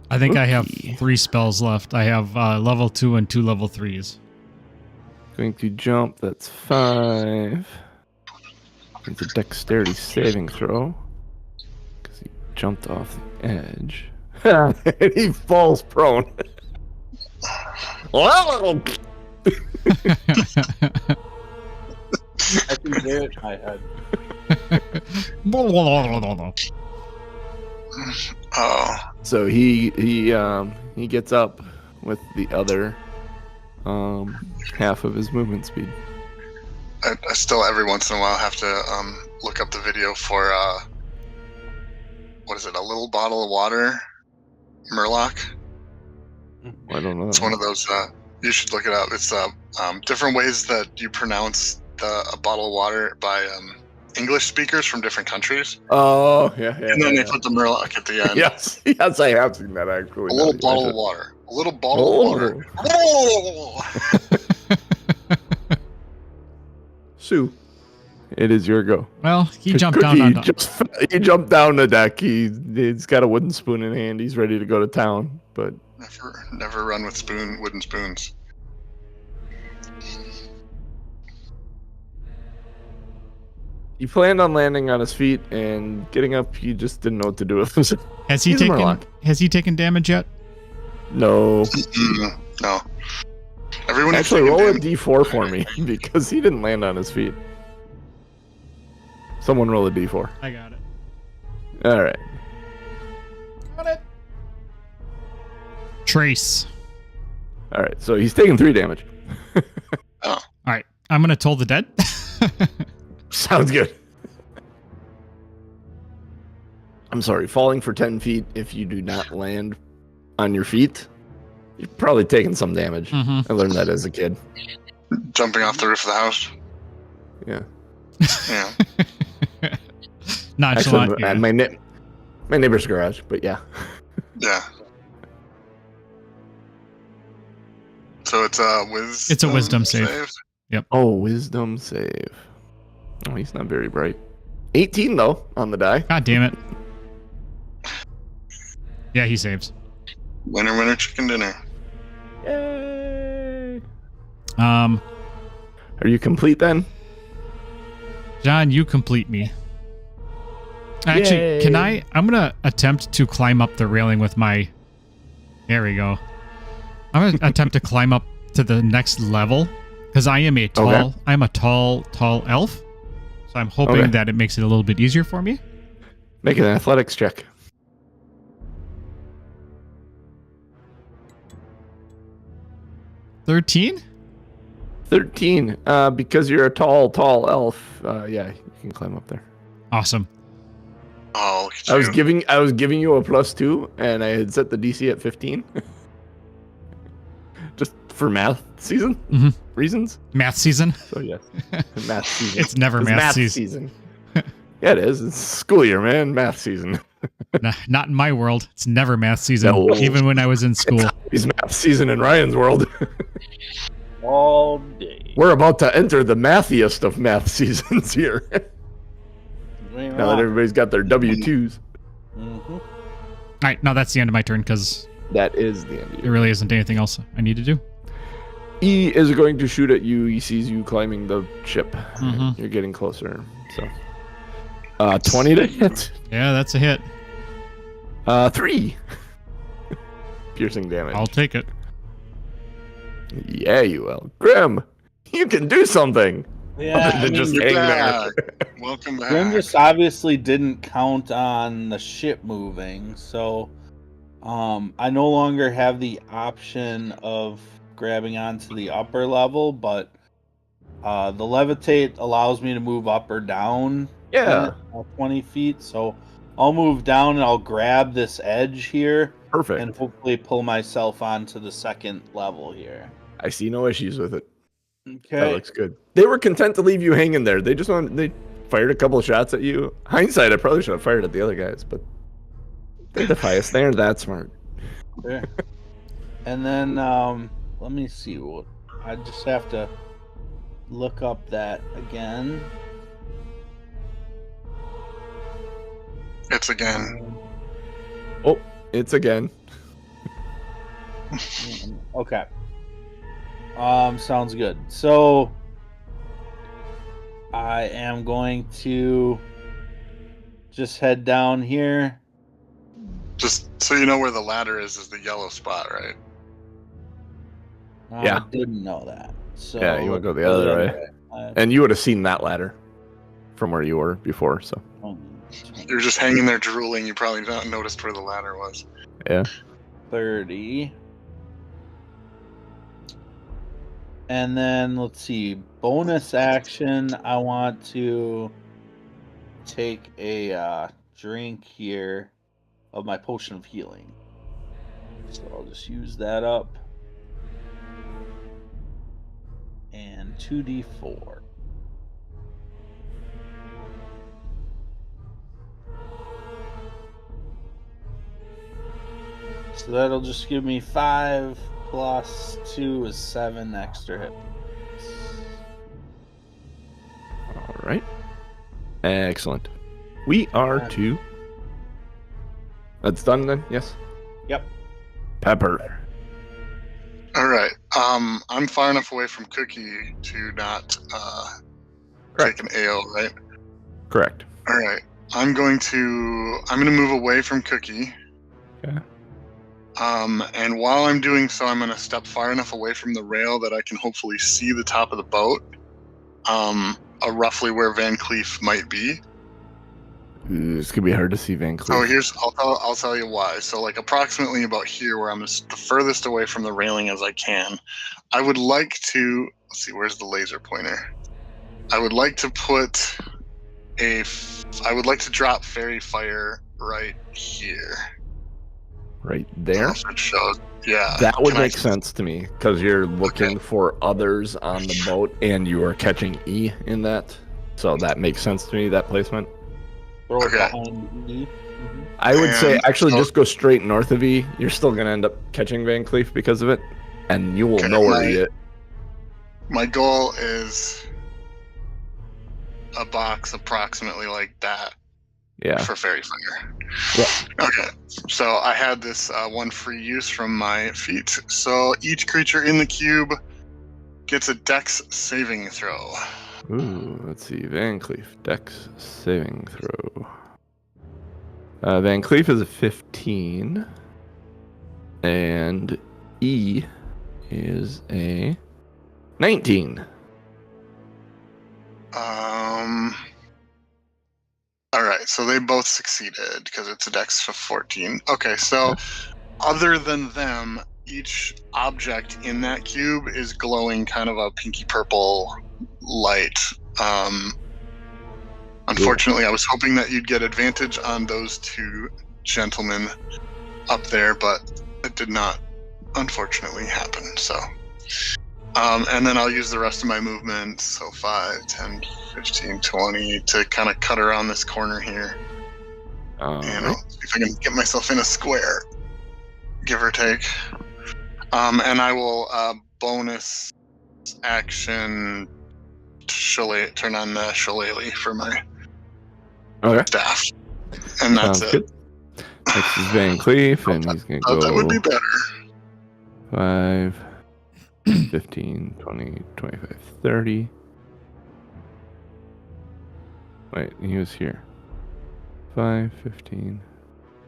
I think I have 3 spells left. I have level 2 and 2 level 3s. Going to jump. That's 5. It's a dexterity saving throw because he jumped off the edge. And he falls prone. I can hear it in my head. Oh. So he gets up with the other half of his movement speed. I still every once in a while have to look up the video for what is it? A little bottle of water, Murloc. I don't know. It's one of those. You should look it up. It's different ways that you pronounce a bottle of water by English speakers from different countries. Oh yeah. And then they put the Murloc at the end. Yes, I have seen that actually. A little bottle of water. A little bottle of water. Sue, it is your go. Well, he jumped down. He jumped down the deck. He's got a wooden spoon in hand. He's ready to go to town. But never run with wooden spoons. he planned on landing on his feet and getting up. He just didn't know what to do with himself. Has he taken damage yet? No. No. Everyone actually roll a d4 for me because he didn't land on his feet. Someone roll a d4. I got it. All right. Got it. Trace. All right. So he's taking 3 damage. Oh. All right. I'm gonna toll the dead. Sounds good. I'm sorry. Falling for 10 feet if you do not land on your feet, you're probably taking some damage. Mm-hmm. I learned that as a kid. Jumping off the roof of the house. Yeah. Yeah. Nonchalant. Actually, my neighbor's garage, but yeah. Yeah. So it's a wisdom save. Yep. Oh, wisdom save. Oh, he's not very bright. 18 though on the die. God damn it. Yeah, he saves. Winner, chicken dinner. Yay! Are you complete then? John, you complete me. Actually, Yay. I'm going to attempt to climb up the railing with my... There we go. I'm going to attempt to climb up to the next level because I'm a tall elf. So I'm hoping that it makes it a little bit easier for me. Make an athletics check. 13? 13. Because you're a tall elf. Yeah, you can climb up there. Awesome. Oh, look at I was you. giving you a +2, and I had set the DC at 15. Just for math reasons. Math season? So yes, math season. It's never math season. Yeah, it is. It's school year, man. Math season. Nah, not in my world. It's never math season, No. even when I was in school. It's math season in Ryan's world. All day. We're about to enter the mathiest of math seasons here. Now that everybody's got their W-2s. Mm-hmm. All right, now that's the end of my turn because That is the end of there you. really isn't anything else I need to do. E is going to shoot at you. He sees you climbing the ship. Mhm. You're getting closer. So, 20 to hit. Yeah, that's a hit. 3 piercing damage. I'll take it. Yeah, you will. Grim, you can do something. Yeah, Other than just You're hang back. there. Welcome back. Grim just obviously didn't count on the ship moving, so I no longer have the option of grabbing onto the upper level, but the levitate allows me to move up or down Yeah, 20 feet, so I'll move down and I'll grab this edge here perfect. and hopefully pull myself onto the second level here. I see no issues with it. That Okay. looks good. They were content to leave you hanging there. They fired a couple shots at you. Hindsight, I probably should have fired at the other guys, but they defy us. They aren't that smart. Sure. And then let me see what I just have to look up that again. It's again. Oh, it's again. Okay. Sounds good. So I am going to just head down here. Just so you know where the ladder is the yellow spot, right? Yeah. I didn't know that. So Yeah, you wanna go the other way. And you would have seen that ladder from where you were before, so. You're just hanging there drooling. You probably not noticed where the ladder was. Yeah. 30. And then let's see, bonus action. I want to take a drink here of my potion of healing. So I'll just use that up. And 2d4. So that'll just give me 5 plus 2 is 7 extra hit points. All right. Excellent. We are to. That's done then? Yes? Yep. Pepper. All right. I'm far enough away from Cookie to not take an AO, right? Correct. All right. I'm going to move away from Cookie. Okay. And while I'm doing so, I'm going to step far enough away from the rail that I can hopefully see the top of the boat, roughly where Van Cleef might be. Ooh, it's gonna be hard to see Van Cleef. I'll tell you why. So like approximately about here, where I'm the furthest away from the railing as I can. I would like to let's see, where's the laser pointer? I would like to put I would like to drop fairy fire right here. Right there. It shows. Yeah. That would Can I- make sense to me because you're looking for others on the boat and you are catching E in that. So that makes sense to me, that placement. Throw it Okay. behind me. I would say And actually so- just go straight north of E. You're still going to end up catching Van Cleef because of it. And you will Okay, know where he is. My goal is a box approximately like that. Yeah. For fairy fire. Yeah. Okay. So I had this one free use from my feat. So each creature in the cube gets a Dex saving throw. Ooh, let's see. Van Cleef, Dex saving throw. Van Cleef is a 15. And E is a 19. All right, so they both succeeded because it's a dex of 14. Okay, so other than them, each object in that cube is glowing kind of a pinky purple light. Unfortunately, I was hoping that you'd get advantage on those two gentlemen up there, but it did not, unfortunately, happen. So, and then I'll use the rest of my movement, so 5, 10, 15, 20, to kind of cut around this corner here. And I'll see if I can get myself in a square, give or take. And I will bonus action turn on the shillelagh for my staff. And that's it. Good. Next is Van Cleef, and he's going to go... That would be better. 5, 15, 20, 25, 30. Wait, he was here. 5, 15,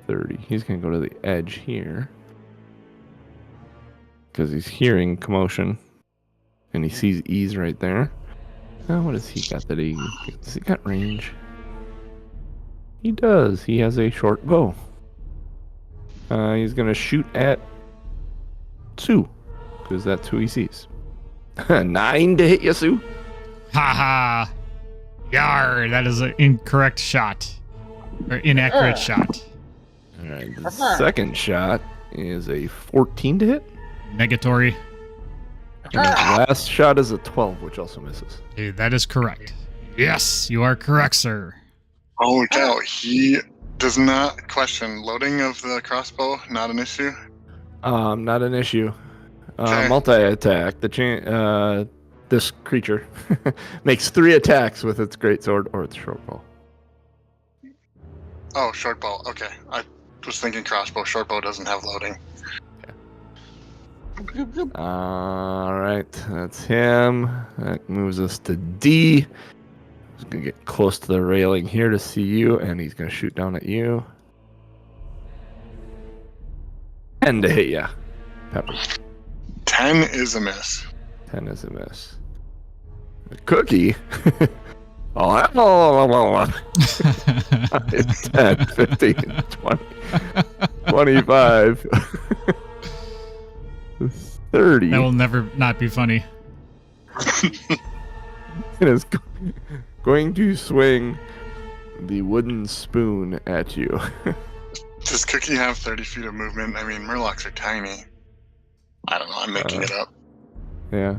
30. He's going to go to the edge here. Because he's hearing commotion. And he sees E's right there. Now, what has he got that he... Has he got range? He does. He has a short bow. He's going to shoot at Sue. Because that's who he sees. 9 to hit you, Sue. Ha ha. Yar, that is an incorrect shot. Or inaccurate shot. Alright, the second shot is a 14 to hit. Negatory. And the last shot is a 12, which also misses. Hey, that is correct. Yes, you are correct, sir. Oh, no, he does not question loading of the crossbow, not an issue? Not an issue. Okay. Multi-attack. This creature makes 3 attacks with its greatsword or its short bow. Oh, short bow. Okay. I was thinking crossbow. Short bow doesn't have loading. Alright, that's him. That moves us to D. He's going to get close to the railing here to see you, and he's going to shoot down at you. 10 to hit ya, Pepper. 10 is a miss. 10 is a miss. The cookie. 10, 15, 20, 25, 30. That will never not be funny. It is going to swing the wooden spoon at you. Does Cookie have 30 feet of movement? I mean, Murlocs are tiny. I don't know. I'm making it up. Yeah.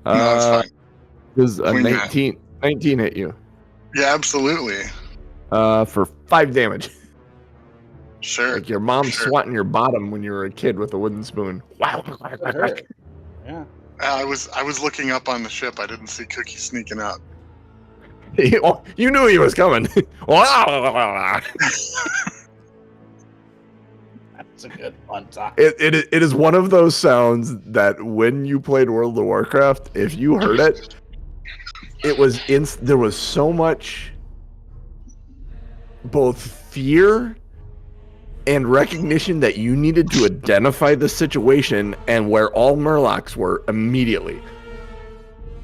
No, it's fine. Does a 19 hit you? Yeah, absolutely. For 5 damage. Sure. Like your mom swatting your bottom when you were a kid with a wooden spoon. Wow. Yeah. I was looking up on the ship. I didn't see Cookie sneaking up. You knew he was coming. That's a good one, Tom. It is one of those sounds that when you played World of Warcraft, if you heard it, it was there was so much both fear and recognition that you needed to identify the situation and where all Murlocs were immediately.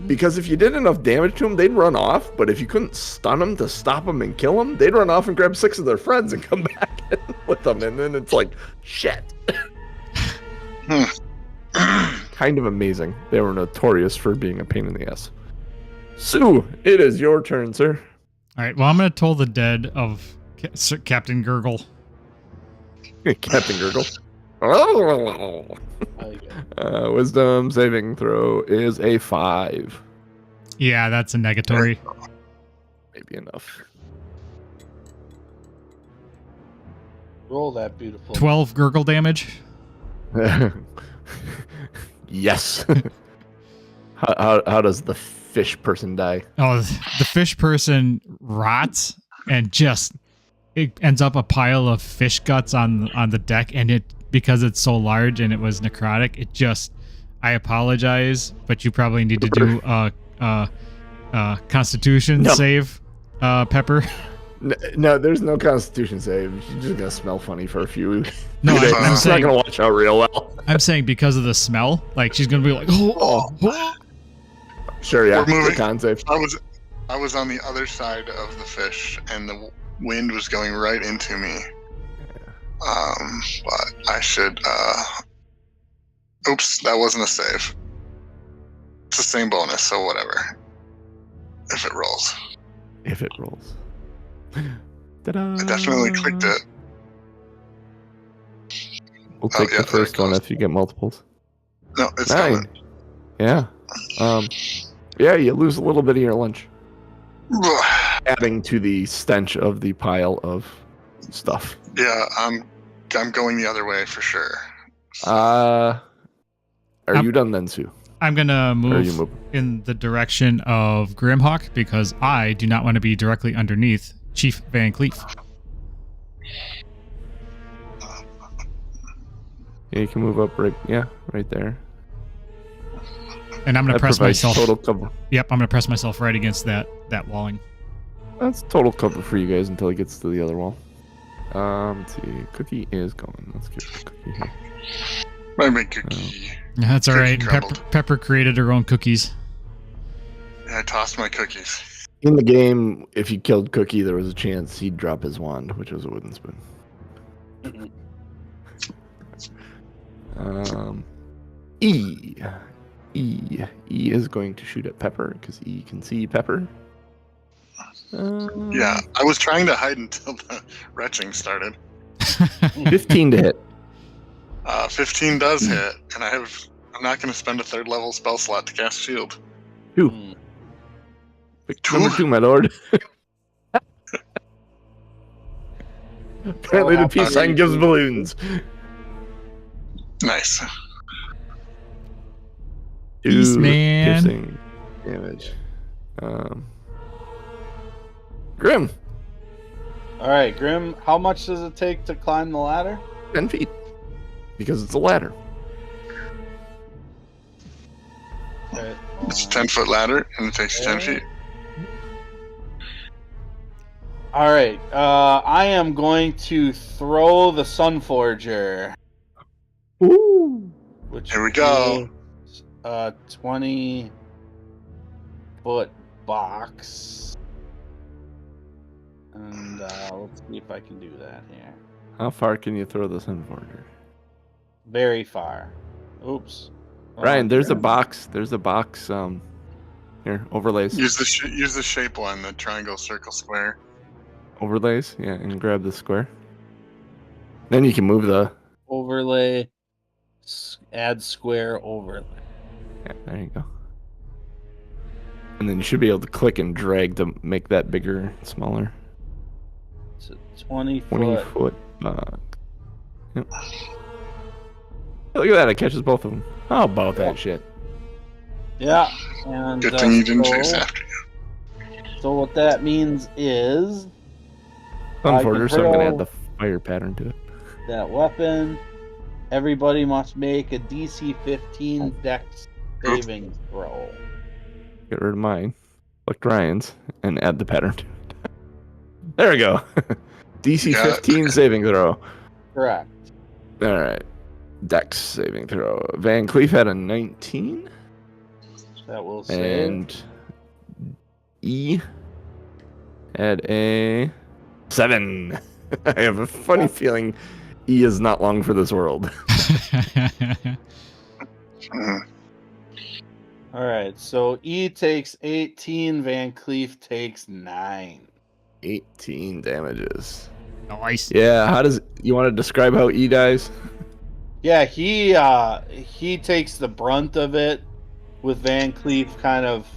Because if you did enough damage to them, they'd run off, but if you couldn't stun them to stop them and kill them, they'd run off and grab 6 of their friends and come back in with them, and then it's like, shit. Kind of amazing. They were notorious for being a pain in the ass. Sue, it is your turn, sir. All right, well, I'm going to toll the dead of Captain Gurgle. Captain Gurgle. Wisdom saving throw is a 5. Yeah, that's a negatory. Maybe enough. Roll that beautiful. 12 Gurgle damage. Yes. How does the fish person die? Oh, the fish person rots and it ends up a pile of fish guts on the deck, and because it's so large and it was necrotic, I apologize, but you probably need to do Constitution save, Pepper? No, there's no Constitution save. She's just gonna smell funny for a few. No, days. I'm She's saying not gonna watch out real well. I'm saying because of the smell, like she's gonna be like, oh. Sure, yeah. We're moving. Con save. I was on the other side of the fish, and the wind was going right into me. But I should. Oops, that wasn't a save. It's the same bonus, so whatever. If it rolls. If it rolls. Ta-da. I definitely clicked it. We'll take yeah, the first there it one goes. if you get multiples. No, it's 9. coming. Yeah. Yeah, you lose a little bit of your lunch. Adding to the stench of the pile of stuff. Yeah, I'm going the other way for sure. Are you done then, Sue? I'm gonna Or are you move moving? in the direction of Grimhawk because I do not want to be directly underneath Chief Van Cleef. Yeah, you can move up right there. And I'm gonna That press provides myself. total cover. Yep, I'm gonna press myself right against that walling. That's total cover for you guys until it gets to the other wall. Let's see. Cookie is going. Let's get the cookie here. My big cookie. That's all Cookie right. crumbled. Pepper created her own cookies. Yeah, I tossed my cookies. In the game, if you killed Cookie, there was a chance he'd drop his wand, which was a wooden spoon. E. E is going to shoot at Pepper because E can see Pepper. Yeah, I was trying to hide until the retching started. 15 to hit. 15 does hit, and I'm not going to spend a 3rd level spell slot to cast shield. 2. Two? Number 2, my lord. Apparently the peace sign gives balloons. Nice. Peace, 2 man. piercing damage. Grim, All right, Grim. How much does it take to climb the ladder? 10 feet. Because it's a ladder. Okay. It's a 10-foot ladder, and it takes 10 feet. All right. I am going to throw the Sunforger. Ooh. Which Here we go. is a 20-foot box. And let's see if I can do that here. How far can you throw the Sunforger? Very far. Oops. Ryan, there's a Grim. box. There's a box. Here, overlays. Use the shape one, the triangle, circle, square. Overlays, yeah, and grab the square. Then you can move the. Overlay. Add square overlay. Yeah, there you go. And then you should be able to click and drag to make that bigger, smaller. It's a 20-foot. 20-foot box. Yep. Look at that! It catches both of them. How about that shit? Yeah. And, Good thing you didn't so- chase after you. So what that means is I can Sunforger, so I'm gonna throw- add the fire pattern to it. that weapon. Everybody must make a DC 15 Dex saving throw. Get rid of mine. Select Ryan's and add the pattern to it. There we go. DC Got it. 15 saving throw. Correct. All right. Dex saving throw. Van Cleef had a 19. That will save. And E had a 7. I have a funny feeling E is not long for this world. Mhm. All right. So E takes 18. Van Cleef takes 9. 18 damages. Nice. Yeah, how does you want to describe how E dies? Yeah, he takes the brunt of it, with Van Cleef kind of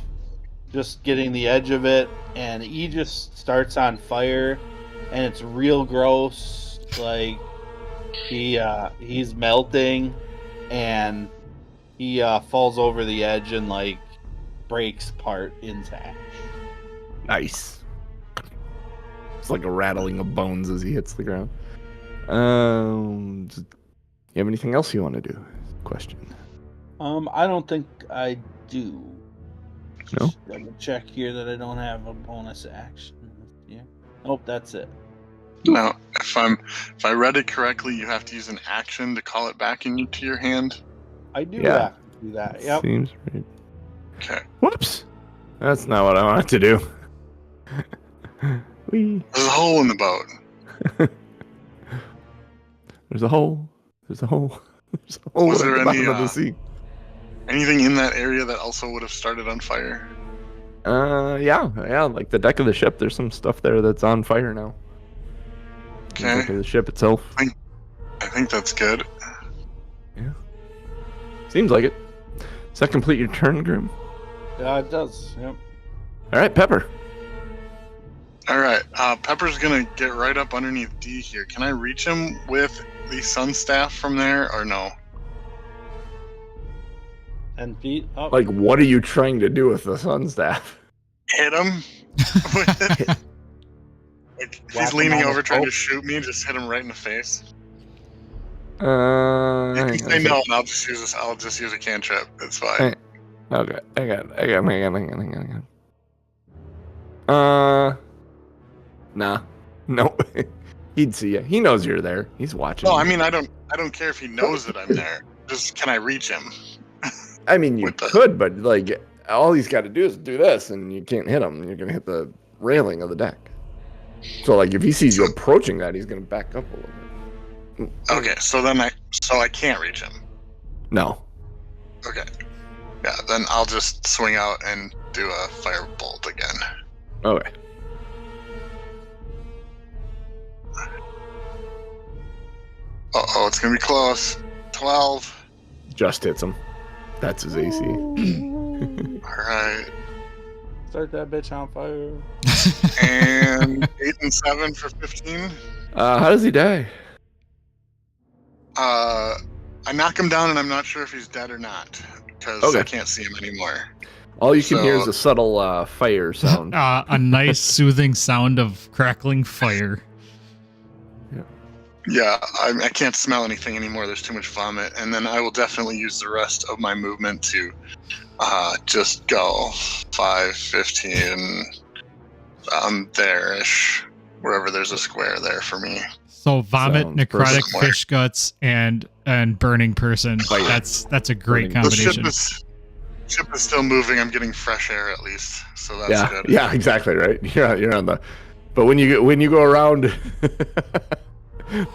just getting the edge of it, and he just starts on fire, and it's real gross. Like he's melting, and he falls over the edge and like breaks apart into ash. Nice. It's like a rattling of bones as he hits the ground. You have anything else you want to do? Question. I don't think I do. No? Double check here that I don't have a bonus action. Yeah. Nope, that's it. No, if I read it correctly, you have to use an action to call it back into your hand. I do Yeah. have to do that. Yep. Seems right. Okay. Whoops. That's not what I wanted to do. Whee. There's a hole in the boat. There's a hole. There's a hole. There's a hole Was at there the bottom any, of the sea. Anything in that area that also would have started on fire? Yeah, like the deck of the ship. There's some stuff there that's on fire now. The deck Okay. of the ship itself. I think that's good. Yeah. Seems like it. Does that complete your turn, Grim? Yeah, it does. Yep. All right, Pepper. All right. Pepper's gonna get right up underneath D here. Can I reach him with the sun staff from there, or no? 10 feet up. Like, what are you trying to do with the sun staff? Hit him with it. Like, if Whack he's him leaning on the over trying to poke. shoot me, just hit him right in the face. You I can say no, and I'll just use a cantrip. It's fine. Hey. Okay, I got. Nah, no. He'd see you. He knows you're there. He's watching. No, I mean I don't care if he knows that I'm there. Just can I reach him? I mean, you with the- could, but like, all he's got to do is do this, and you can't hit him. You're gonna hit the railing of the deck. So, like, if he sees you approaching that, he's gonna back up a little bit. Okay, so then I can't reach him. No. Okay. Yeah, then I'll just swing out and do a firebolt again. Okay. Uh-oh, it's gonna be close. 12. Just hits him. That's his AC. Alright. Start that bitch on fire. And 8 and 7 for 15. How does he die? I knock him down and I'm not sure if he's dead or not. Because Okay. I can't see him anymore. All you can hear So- is a subtle fire sound. A nice soothing sound of crackling fire. Yeah, I can't smell anything anymore. There's too much vomit. And then I will definitely use the rest of my movement to just go 5, 15, there-ish. Wherever there's a square there for me. So vomit, Sounds necrotic perfect. fish guts, and burning person. Fire. That's a great Burning. The combination. ship is still moving. I'm getting fresh air at least. So that's Yeah, good. yeah, exactly right. You're on the. But when you go around,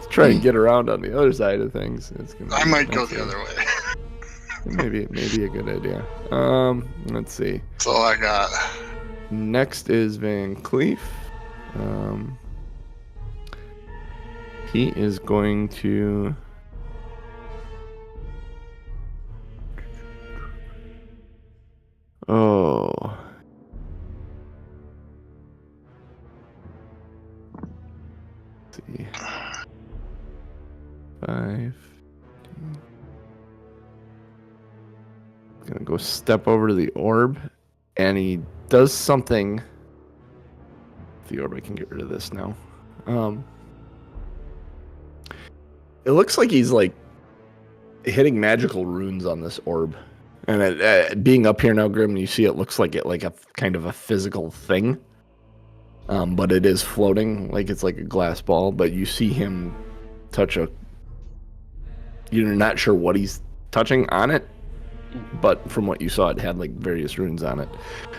try and get around on the other side of things. It's gonna. I might go the other way. Maybe a good idea. Let's see. That's all I got. Next is Van Cleef. He is going to. Oh. Let's see. 5. Gonna go step over to the orb, and he does something. The orb, I can get rid of this now. It looks like he's like hitting magical runes on this orb, and being up here now, Grim, you see it looks like a kind of a physical thing, but it is floating like it's like a glass ball. But you see him touch a. You're not sure what he's touching on it, but from what you saw, it had like various runes on it.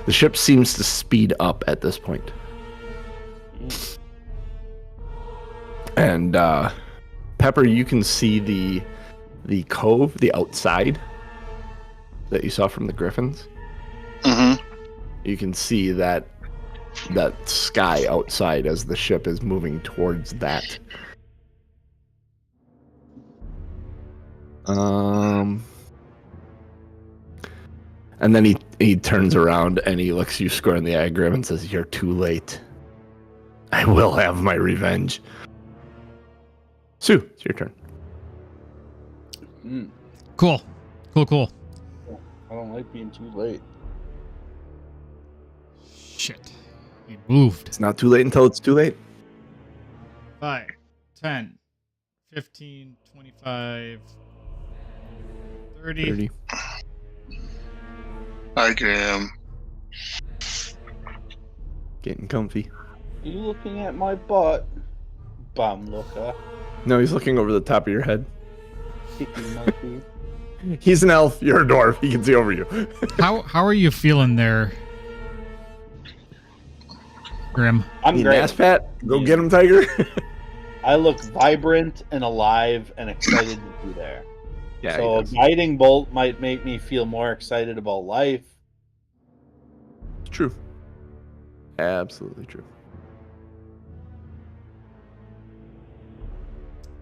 The ship seems to speed up at this point. And Pepper, you can see the cove, the outside that you saw from the griffins. Mm-hmm. You can see that sky outside as the ship is moving towards that. And then he turns around and he looks you square in the eye, Grim, and says, "You're too late. I will have my revenge." Sue, it's your turn. Cool. I don't like being too late. Shit. He moved. It's not too late until it's too late. 5, 10, 15, 25, 30. 30. Hi, Graham. Getting comfy. Are you looking at my butt? Bum looker. No, he's looking over the top of your head. Sticky monkey. He's an elf. You're a dwarf. He can see over you. How are you feeling there, Grim? I'm You great. ass fat? Go get him, Tiger. I look vibrant and alive and excited to be there. Yeah. So a guiding bolt might make me feel more excited about life. It's true. Absolutely true.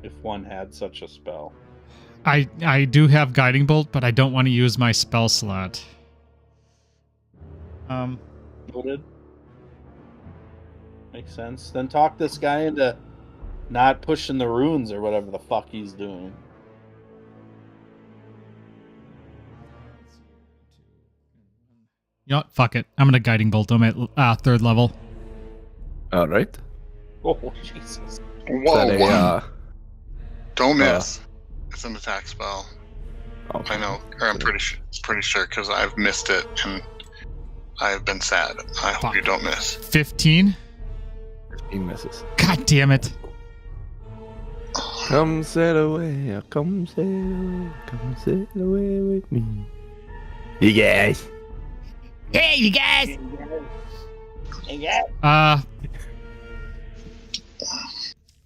If one had such a spell. I do have Guiding Bolt, but I don't want to use my spell slot. Noted. Makes sense. Then talk this guy into not pushing the runes or whatever the fuck he's doing. You know what? Fuck it. I'm gonna Guiding Bolt him at 3rd level. All right. Oh, Jesus. Whoa. Don't miss. It's an attack spell. Okay. I know, or I'm pretty sure because I've missed it and I've been sad. I hope you don't miss. 15. 15 misses. God damn it. Come sail away, come sail away, come sail away with me. You guys. Hey, you guys. Yeah.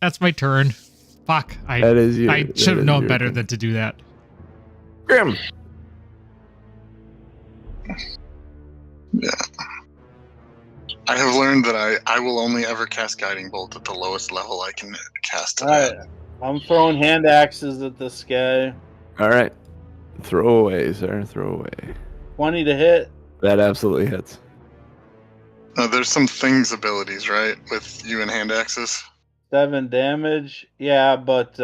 That's my turn. Fuck. That is you. I should have known better than to do that. Grim. Yeah. I have learned that I will only ever cast Guiding Bolt at the lowest level I can cast it Alright. at. I'm throwing hand axes at this guy. All right. Throw away, sir. Throw away. 20 to hit. That absolutely hits. There's some things abilities, right, with you and hand axes? 7 damage. Yeah, but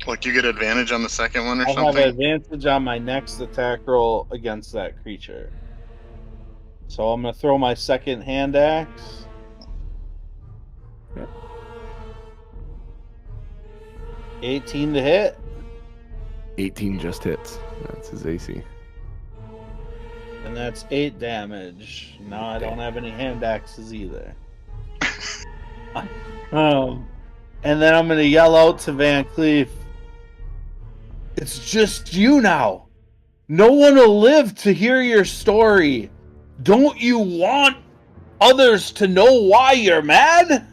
Like you get advantage on the second one or I'll have something? advantage on my next attack roll against that creature. So I'm going to throw my second hand axe. Yep. 18 to hit. 18 just hits. That's his AC. And that's 8 damage. Now I don't have any hand axes either. And then I'm going to yell out to Van Cleef. It's just you now. No one will live to hear your story. Don't you want others to know why you're mad?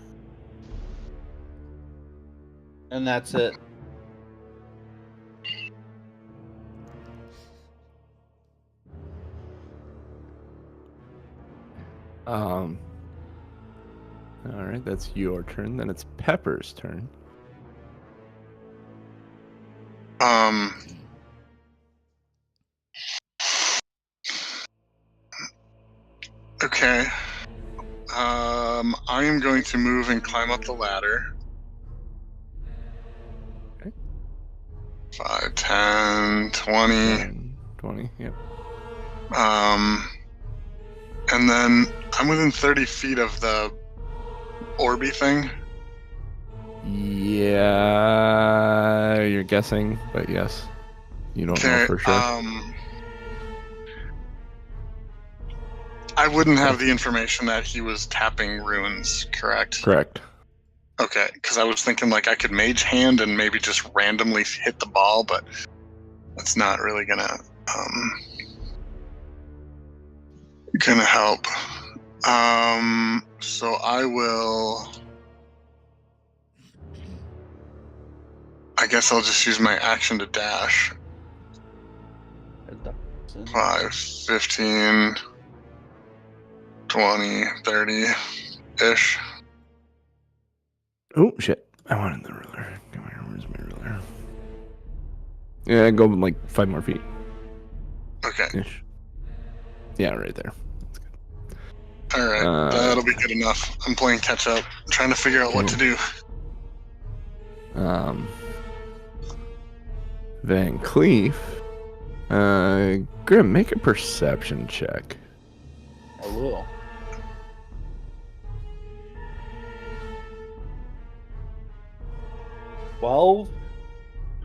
And that's it. All right, that's your turn. Then it's Pepper's turn. Okay. I am going to move and climb up the ladder. Okay. 5, 10, 20. 10, 20, yep. And then I'm within 30 feet of the Orby thing. Yeah, you're guessing, but yes. You don't know for sure. I wouldn't have the information that he was tapping runes, correct? Correct. Okay, because I was thinking like I could mage hand and maybe just randomly hit the ball, but that's not really gonna help. So I will. I guess I'll just use my action to dash. 5, 15, 20, 30-ish. Oh, shit. I wanted the ruler. Come here, where's my ruler? Yeah, go like 5 more feet. Okay. Ish. Yeah, right there. Alright, that'll be good enough. I'm playing catch up, trying to figure out what to do. Van Cleef. Grim, make a perception check. I will. $12?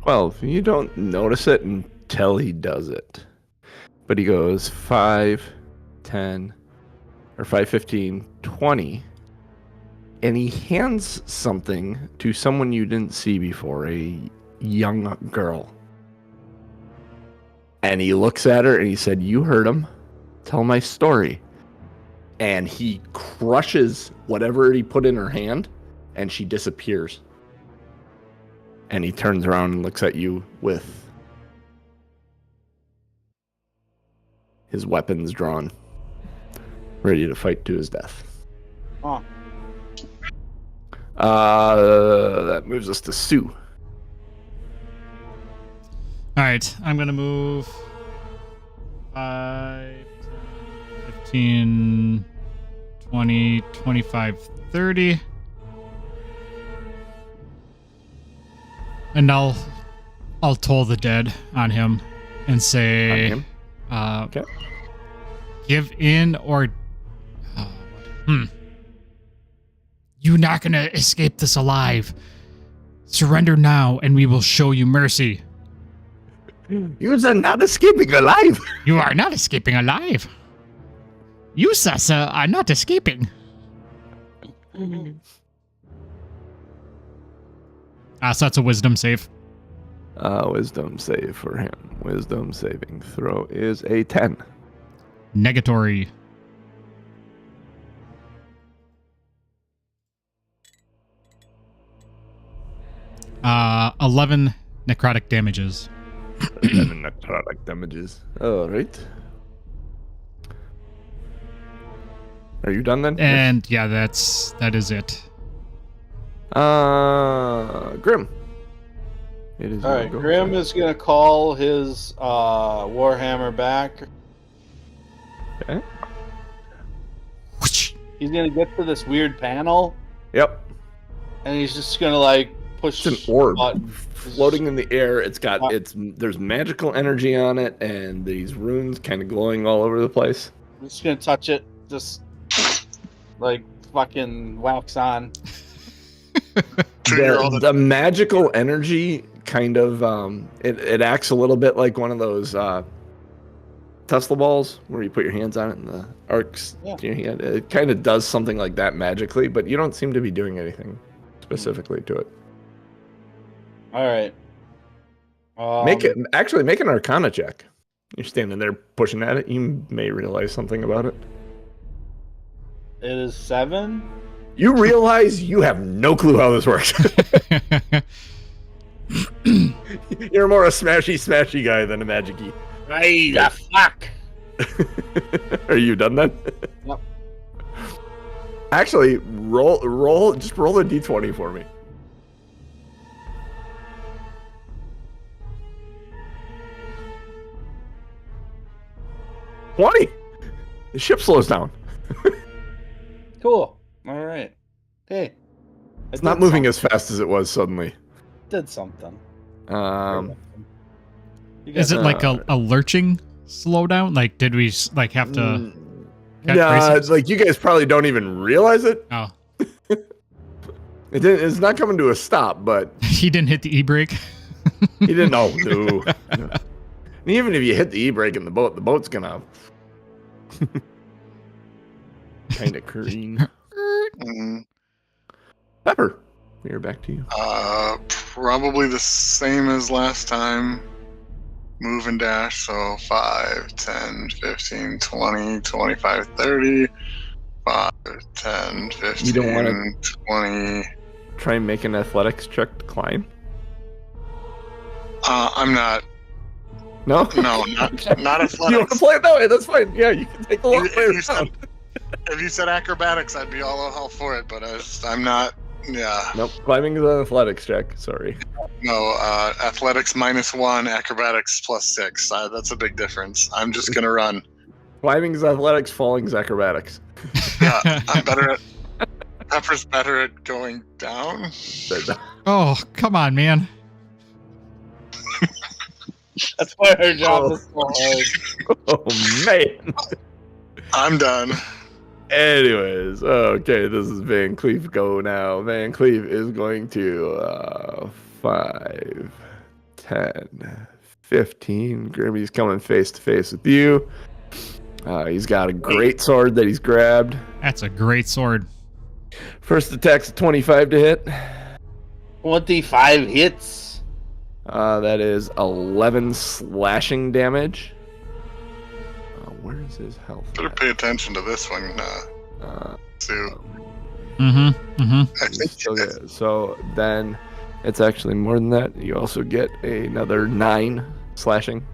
12. You don't notice it until he does it. But he goes 5, 10, or 5, 15, 20. And he hands something to someone you didn't see before, a young girl. And he looks at her and he said, "You heard him. Tell my story." And he crushes whatever he put in her hand, and she disappears. And he turns around and looks at you with his weapons drawn, ready to fight to his death. Huh. That moves us to Sue. All right, I'm going to move 5, 10, 15, 20, 25, 30. And I'll toll the dead on him and say, Okay. give in or... You're not going to escape this alive. Surrender now and we will show you mercy. You are not escaping alive. You are not escaping alive. You, Sasa, are not escaping. So that's a wisdom save. Wisdom save for him. Wisdom saving throw is a 10. Negatory. Uh, 11 necrotic damages. 11 necrotic damages. All right. Are you done then? And yeah, that is it. Grim. It is. All right, Grim is gonna call his warhammer back. Okay. He's gonna get to this weird panel, Yep. and he's just gonna like push It's an orb button. floating in the air. It's got there's magical energy on it, and these runes kind of glowing all over the place. I'm just gonna touch it, just like fucking wax on. The magical energy kind of it acts a little bit like one of those Tesla balls where you put your hands on it and the arcs. Yeah. It kind of does something like that magically, but you don't seem to be doing anything specifically to it. All right. Make an Arcana check. You're standing there pushing at it. You may realize something about it. It is 7. You realize you have no clue how this works. You're more a smashy guy than a magic-y. Right, the fuck. Are you done then? Yep. Actually, roll a d20 for me. $20. The ship slows down. Cool. All right. Hey. It's not moving as fast as it was suddenly. Did something. Is it like a lurching slowdown? Like, did we like have to? Yeah, it's like you guys probably don't even realize it. Oh, It's not coming to a stop, but he didn't hit the e-brake. he didn't know. No. And even if you hit the e-brake in the boat's gonna kind of careen. Pepper, we're back to you. Probably the same as last time. Move and dash, so 5, 10, 15, 20, 25, 30. 5, 10, 15, You don't want 20. Try and make an athletics check to climb. I'm not. No? No, not You want athletics. to play it that way? That's fine. Yeah, you can take a long way around. If you said acrobatics, I'd be all for it, but I'm not. Yeah. Nope, climbing is an athletics check. Sorry. No, athletics -1, acrobatics +6. That's a big difference. I'm just gonna run. Climbing is athletics, falling is acrobatics. Yeah, I'm better at. Pepper's better at going down. Oh, come on, man. That's why her job is so hard. Oh man. I'm done. Anyways, okay, this is Van Cleef go now. Van Cleef is going to 5, 10, 15. Grimmy's coming face to face with you. He's got a great sword that he's grabbed. That's a great sword. First attack's a 25 to hit. 25 hits. That is 11 slashing damage. Where is his health? Better pay attention to this one, Sue. Mm-hmm. I think So then it's actually more than that. You also get another 9 slashing.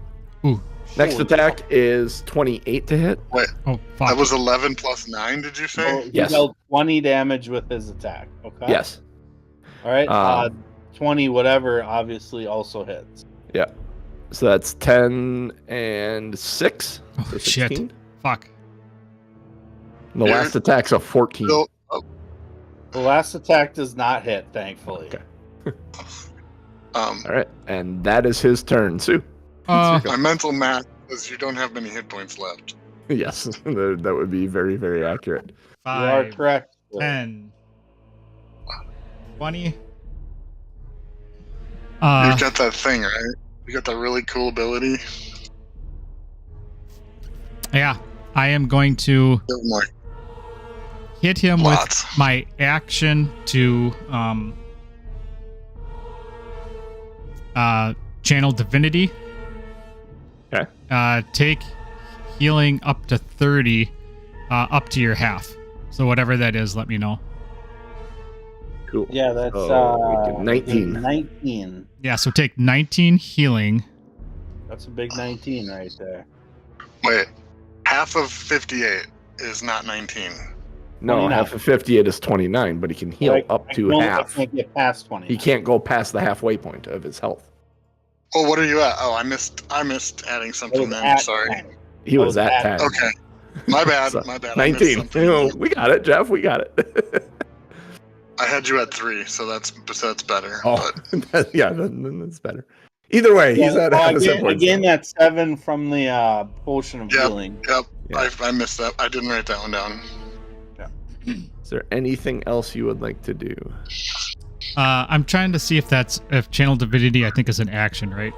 Ooh. Next attack is 28 to hit. Wait, Oh, fuck. that was 11 plus 9, did you say? So he Yes. dealt 20 damage with his attack. Okay. Yes. All right. 20 whatever obviously also hits. Yeah. So that's 10 and 6. Oh, So shit. 16. Fuck. And the last attack's a 14. Still, The last attack does not hit, thankfully. Okay. All right. And that is his turn. Sue. my mental math says you don't have many hit points left. Yes. That would be very, very accurate. You are 5, correct. 10, 20. You got that thing, right? You got that really cool ability. Yeah. I am going to Oh my, hit him Lots. with my action to channel divinity. Okay. Take healing up to 30, up to your half. So whatever that is, let me know. Cool. Yeah, that's So we get 19. 19. Yeah, so take 19 healing. That's a big 19 right there. wait, half of 58 is not 19. No, 29. half of 58 is 29, but he can heal up to half. I can't get past 20. He can't go past the halfway point of his health. Oh, what are you at? Oh, I missed adding something then. At Sorry. 10. He was at 10. Okay. My bad. So, My bad. I missed 19. something. We got it, Jeff. We got it. I had you at 3, so that's better. Oh, But yeah, then that's better. Either way, he's at half his hit points. Again, that's 7 from the potion of Yep. healing. yep, Yeah. I missed that. I didn't write that one down. Is there anything else you would like to do? I'm trying to see if channel divinity I think is an action, right?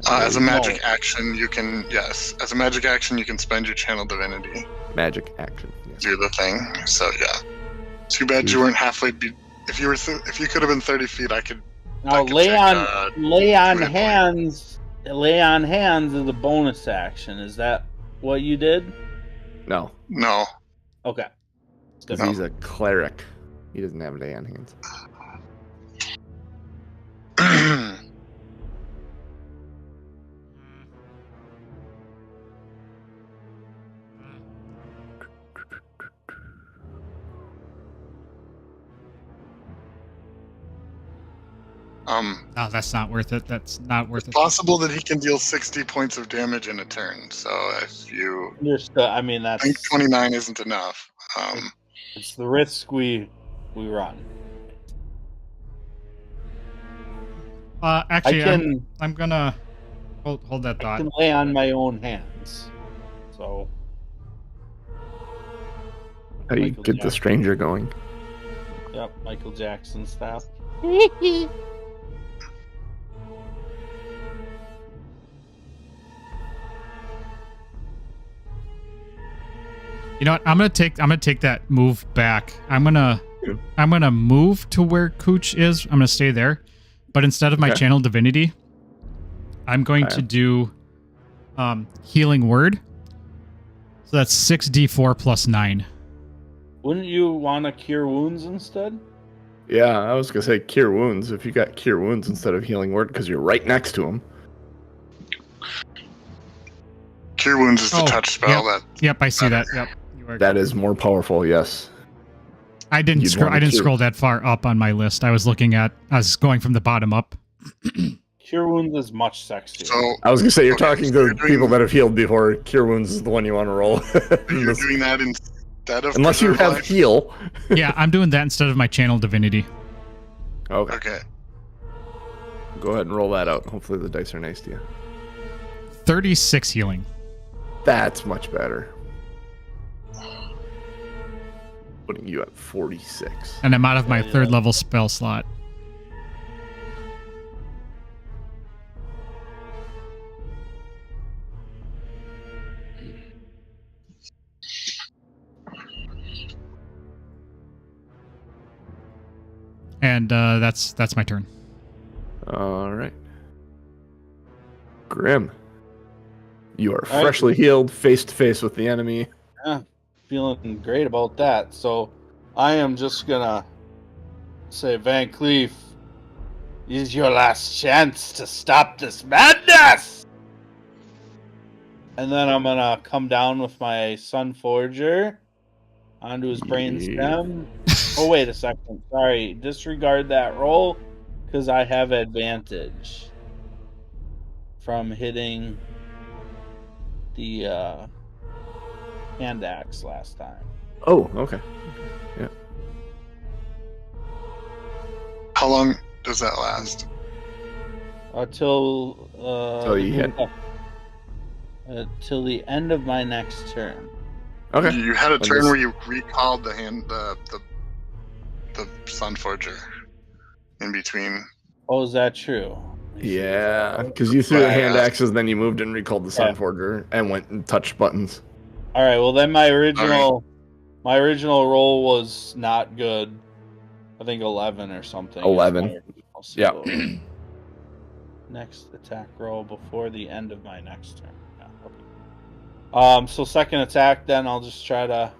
As a magic action, you can As a magic action, you can spend your channel divinity, Magic action. Yes. do the thing. So yeah. Too bad you weren't halfway. If you were, if you could have been 30 feet, I could. Now, could lay take, on lay on 2 hit hands. Lay on hands is a bonus action. Is that what you did? No, No. Okay. because he's a cleric. He doesn't have lay on hands. No, that's not worth it. That's not worth it. Possible that he can deal 60 points of damage in a turn. So if you Understood. I mean, I think that's 29 isn't enough. it's the risk we run. Actually, I can I'm gonna hold that I thought. can lay on my own hands. So How do you Michael get the Jackson. stranger going? Yep, Michael Jackson stuff. You know what? I'm gonna take that move back. I'm gonna move to where Cooch is. I'm gonna stay there, but instead of my Okay. channel divinity, I'm going to do healing word. So that's 6d4 plus 9. Wouldn't you want to cure wounds instead? Yeah, I was gonna say cure wounds. If you got cure wounds instead of healing word, because you're right next to him. Cure Wounds is the Oh, touch spell that. Yep, I see that. Yep, you are. That is more powerful. Yes. I didn't you'd scroll. wanna I didn't cure. scroll that far up on my list. I was going from the bottom up. Cure wounds is much sexier. So I was gonna say you're Okay, talking so to you're doing- people that have healed before. Cure wounds is the one you want to roll. you're doing that instead of Unless you Preserve have Life? heal. Yeah, I'm doing that instead of my channel divinity. Okay. Okay. Go ahead and roll that out. Hopefully the dice are nice to you. 36 healing. That's much better. Putting you at 46. And I'm out of my Yeah. third level spell slot. And that's my turn. All right. Grim. You are All right. freshly healed, face to face with the enemy. Yeah, feeling great about that. So I am just gonna say, Van Cleef, use your last chance to stop this madness. And then I'm gonna come down with my Sun Forger onto his brain stem. Oh, wait a second. Sorry, disregard that roll because I have advantage from hitting the hand axe last time. Oh, okay. Yeah. How long does that last? Till you hit. till the end of my next turn. Okay. You had a turn where you recalled the Sun Forger in between. Oh, is that true? Yeah, because you threw the hand Yeah. axes, then you moved and recalled the Sun Forger and went and touched buttons. All right. Well, then my original roll was not good. I think 11 or something. 11. Yeah. Next attack roll before the end of my next turn. Yeah, okay. So second attack, then I'll just try to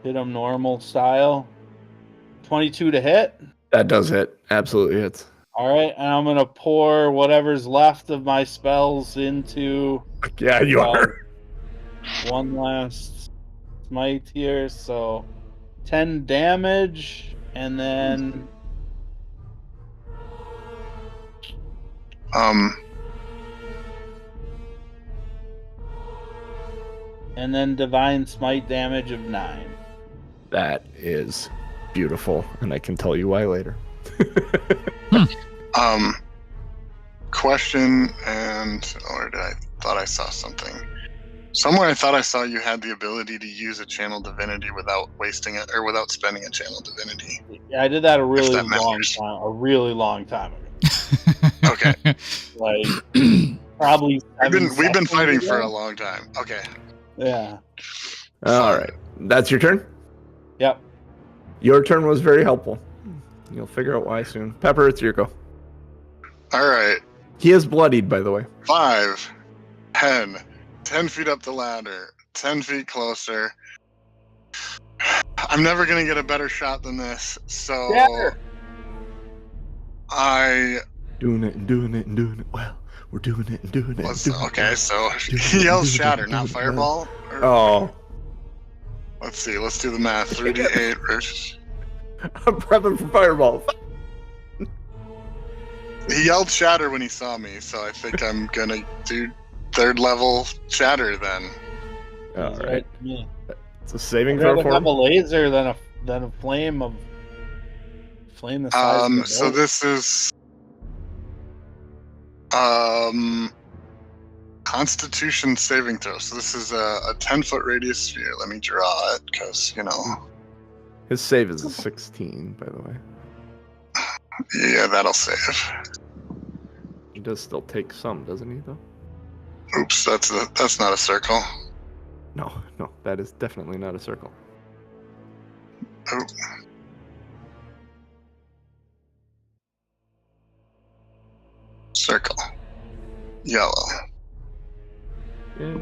hit him normal style. 22 to hit. That does hit. Absolutely hits. All right, and I'm gonna pour whatever's left of my spells into. Yeah, you are. One last smite here, so 10 damage, and then divine smite damage of 9. That is beautiful, and I can tell you why later. Question, and I thought I saw something. Somewhere I thought I saw you had the ability to use a channel divinity without wasting it, or without spending a channel divinity. Yeah, I did that a really long time ago. Okay. Like probably we've been fighting for a long time. Okay. Yeah. All right. That's your turn? Yep. Your turn was very helpful. You'll figure out why soon. Pepper, it's your go. All right. He is bloodied, by the way. 5, 10 feet up the ladder, 10 feet closer. I'm never going to get a better shot than this, so Doing it well. We're doing it. Okay, so he yells shatter, not fireball? Oh. Let's see, let's do the math. 3d8 versus... I'm prepping for fireball. He yelled shatter when he saw me, so I think I'm gonna do 3rd level shatter then. All right. Yeah. It's a saving I'd throw rather for have him. a laser than a flame the size of a So boat. this is Constitution saving throw. So this is a 10-foot radius sphere. Let me draw it, because His save is a 16, by the way. Yeah, that'll save. He does still take some, doesn't he, though? Oops, that's not a circle. No, that is definitely not a circle. Oh. Circle. Yellow. Yay.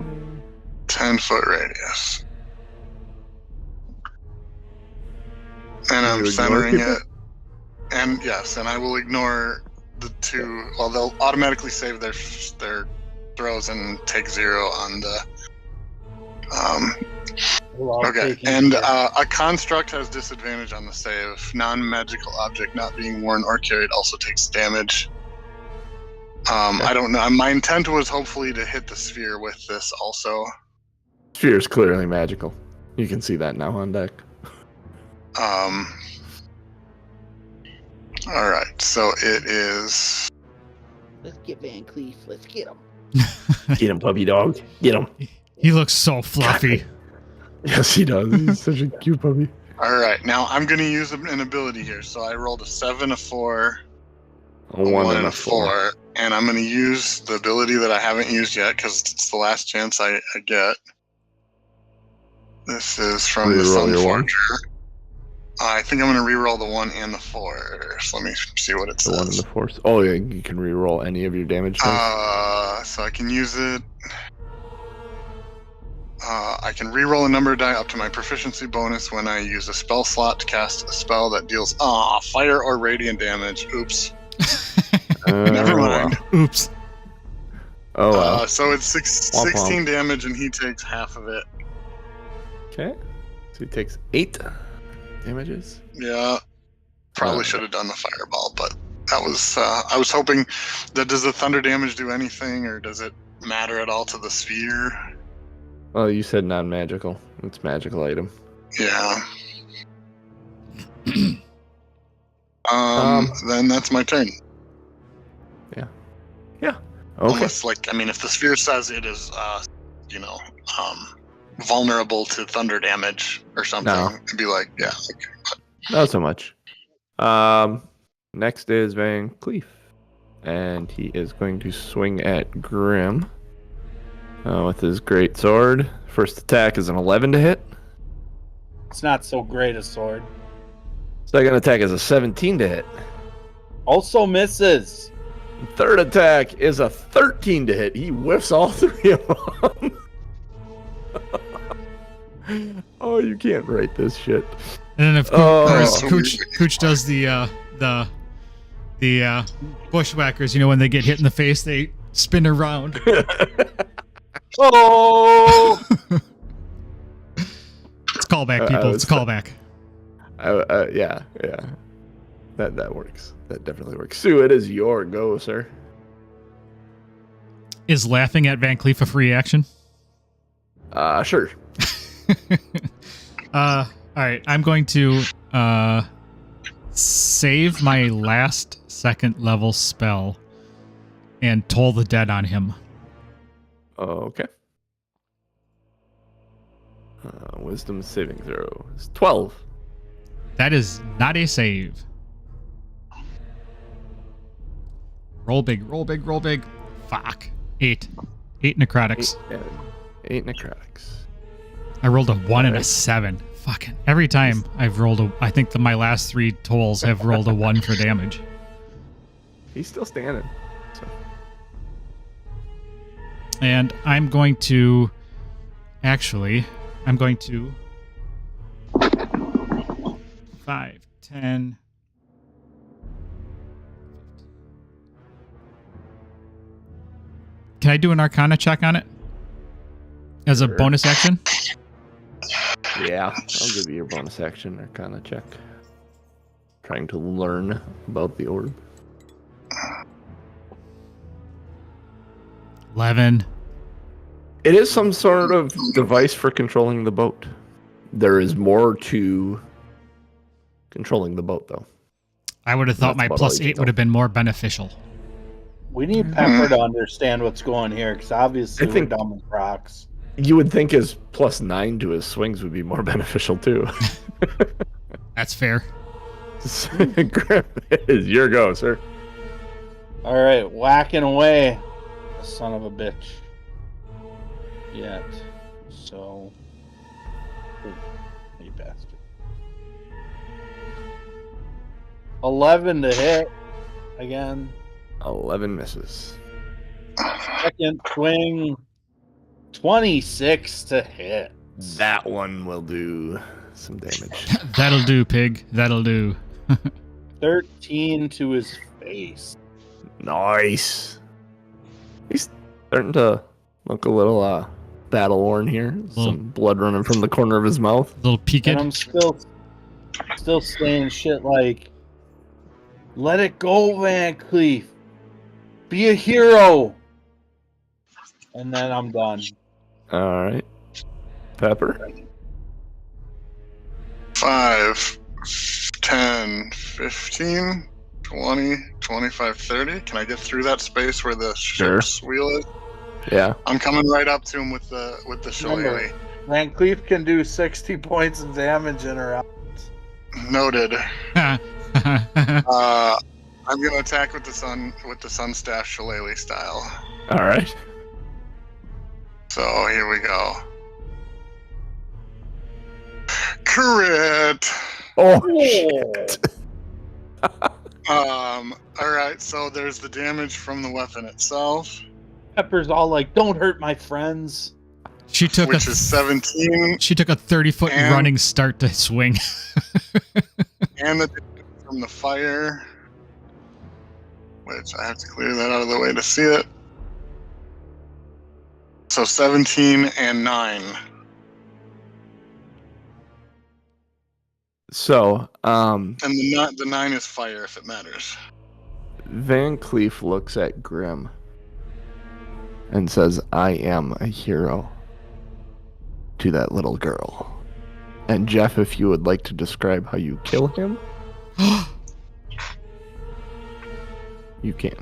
10-foot radius. And I'm You ignore centering people? it. And yes, and I will ignore the 2. Well, they'll automatically save their throws and take 0 on the. Okay, and a construct has disadvantage on the save. Non-magical object not being worn or carried also takes damage. I don't know. My intent was hopefully to hit the sphere with this also. Sphere is clearly magical. You can see that now on deck. All right, so it is. Let's get Van Cleef. Let's get him. Get him, puppy dog. Get him. He looks so fluffy. Yes, he does. He's such a cute puppy. All right, now I'm going to use an ability here. So I rolled a 7, a 4, A 1 and a 4. and I'm going to use the ability that I haven't used yet because it's the last chance I get. This is from the Sun Forger. I think I'm going to re-roll the 1 and the 4. So let me see what it The says. 1 and the 4. Oh, yeah, you can re-roll any of your damage dice. So I can use it. I can re-roll a number die up to my proficiency bonus when I use a spell slot to cast a spell that deals fire or radiant damage. Oops. Never mind. Wow. Oops. Oh, wow. So it's Womp 16 womp. damage, and he takes half of it. Okay. So he takes 8 damages. Yeah. Probably should have done the fireball, but that was. I was hoping that does the thunder damage do anything, or does it matter at all to the sphere? Well, you said non-magical. It's magical item. Yeah. Then that's my turn. Yeah. Okay. Unless, if the sphere says it is, vulnerable to thunder damage or something, No. it'd be like, yeah. Okay. Not so much. Next is Van Cleef. And he is going to swing at Grim with his great sword. First attack is an 11 to hit. It's not so great a sword. Second attack is a 17 to hit. Also misses. Third attack is a 13 to hit. He whiffs all 3 of them. Oh, you can't write this shit. And then if Oh. Cooch does the bushwhackers, when they get hit in the face, they spin around. Oh! It's callback, people. It's callback. Yeah. That works. That definitely works. Sue, it is your go, sir. Is laughing at Van Cleef a free action? Sure. All right. I'm going to save my last 2nd level spell and toll the dead on him. Okay. Wisdom saving throw is 12. That is not a save. Roll big, roll big, roll big. Fuck. 8. 8 necrotics. 8 necrotics. I rolled a 1 and a 7. Fucking. Every time I've rolled I think my last 3 tolls have rolled a 1 for damage. He's still standing. So. And I'm going to... Actually, I'm going to... 5, 10... Can I do an Arcana check on it? As a Sure. bonus action? Yeah, I'll give you your bonus action Arcana check. Trying to learn about the orb. 11. It is some sort of device for controlling the boat. There is more to controlling the boat, though. I would have thought That's my about plus all you 8 can would have been more beneficial. We need Pepper to understand what's going here, because obviously I think- we're dumb as rocks. You would think his plus 9 to his swings would be more beneficial, too. That's fair. Grim, it is your go, sir. All right, whacking away, the son of a bitch. Yet, so, you bastard. 11 to hit again. 11 misses. Second swing, 26 to hit. That one will do some damage. That'll do, pig. That'll do. 13 to his face. Nice. He's starting to look a little battle worn here. Some blood running from the corner of his mouth. Little peaked. And I'm still saying shit like, "Let it go, Van Cleef. Be a hero." And then I'm done. All right. Pepper. 5, 10, 15, 20, 25, 30. Can I get through that space where the Sure. ship's wheel is? Yeah. I'm coming right up to him with the shillelagh. Van Cleef can do 60 points of damage in a round. Noted. I'm gonna attack with the sun staff shillelagh style. All right. So here we go. Crit. Oh, All right, so there's the damage from the weapon itself, Pepper's all like, "Don't hurt my friends." She took which is 17, She took a 30-foot And- running start to swing. and the damage from the fire, which I have to clear that out of the way to see it. So 17 and 9. So, And the 9 is fire, if it matters. Van Cleef looks at Grim and says, I am a hero to that little girl. And Jeff, if you would like to describe how you kill him, you can.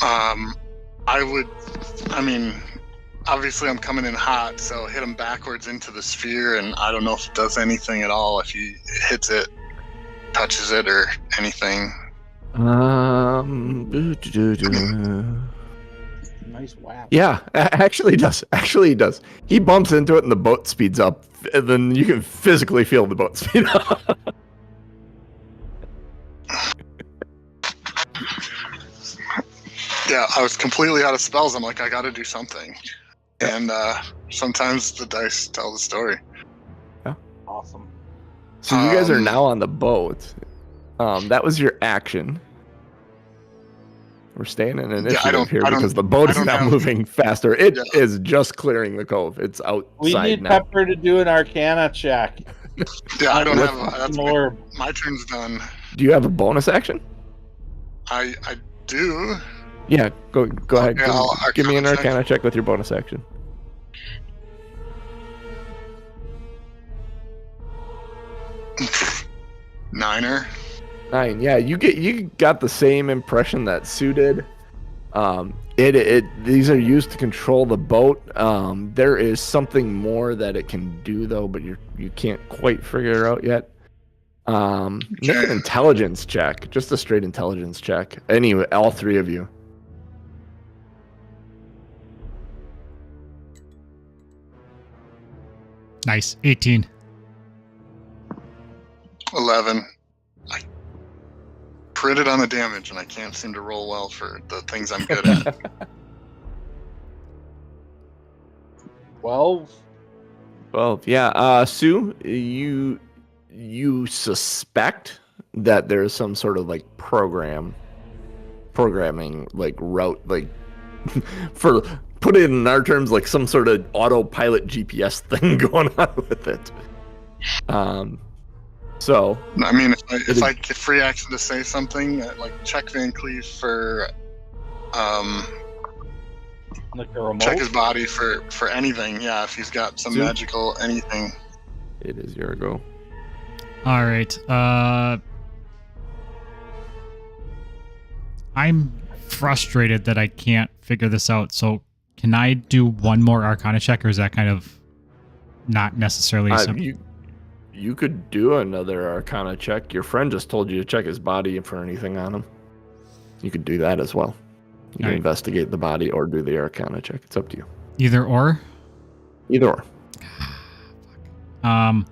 Obviously I'm coming in hot, so hit him backwards into the sphere, and I don't know if it does anything at all, if he hits it, touches it, or anything. Nice whap. Yeah, actually he does. Actually he does. He bumps into it and the boat speeds up, and then you can physically feel the boat speed up. Yeah, I was completely out of spells. I'm like, I gotta do something. And sometimes the dice tell the story. Awesome. So you guys are now on the boat. That was your action. We're staying in initiative here because the boat is now moving faster. It is just clearing the cove. It's outside We need now. Pepper to do an Arcana check. Yeah, I don't have. That's Orb. my turn's done. Do you have a bonus action? I do. Yeah, go ahead. Okay, I'll Give me an Arcana check. Arcana check with your bonus action. Niner. 9. Yeah, you got the same impression that Sue did. These are used to control the boat. There is something more that it can do though, but you can't quite figure it out yet. Make an intelligence check, just a straight intelligence check. Anyway, all three of you. Nice. 18. 11. I critted on the damage, and I can't seem to roll well for the things I'm good at. 12. 12. Yeah. Sue, you suspect that there's some sort of like programming like route, like for put it in our terms, like some sort of autopilot GPS thing going on with it. So I mean, if I get free action to say something, like check Van Cleef for, Like a remote. check his body for anything. Yeah, if he's got some Sue? magical anything. it is your go. All right. I'm frustrated that I can't figure this out. So can I do one more Arcana check, or is that kind of not necessarily something? You could do another Arcana check. Your friend just told you to check his body for anything on him. You could do that as well. You can Alright. investigate the body or do the Arcana check. It's up to you. Either or. Either or. Um.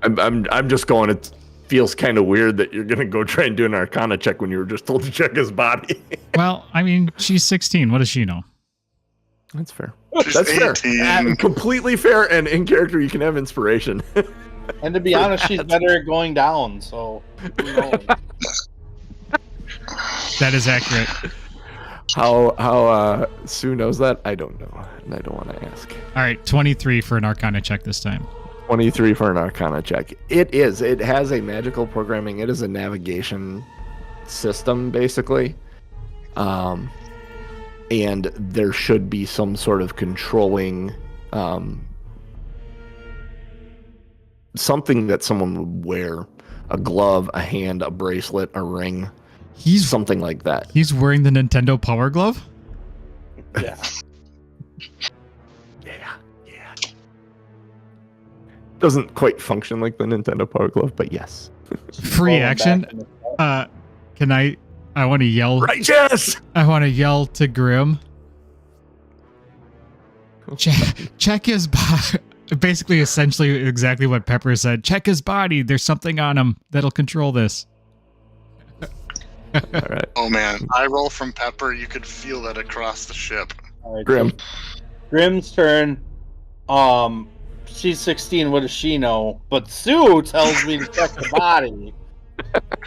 I'm just going. It feels kind of weird that you're gonna go try and do an Arcana check when you were just told to check his body. Well, I mean, she's 16. What does she know? That's fair. She's That's 18. fair. Completely fair. And in character, you can have inspiration. And to be honest, she's better at going down, so who knows? That is accurate. How Sue knows that, I don't know, and I don't want to ask. All right, 23 for an Arcana check this time. 23 for an Arcana check. It has a magical programming. It is a navigation system, basically. And there should be some sort of controlling, something that someone would wear. A glove, a hand, a bracelet, a ring. Something like that. He's wearing the Nintendo Power Glove? Yeah. Yeah. Doesn't quite function like the Nintendo Power Glove, but yes. Free Rolling action? back in the- Can I want to yell. Righteous! I want to yell to Grim. Check his body. Basically, essentially, exactly what Pepper said. Check his body. There's something on him that'll control this. All right. Oh man, eye roll from Pepper. You could feel that across the ship. All right, Grim. so Grim's turn. She's 16. What does she know? But Sue tells me to check the body.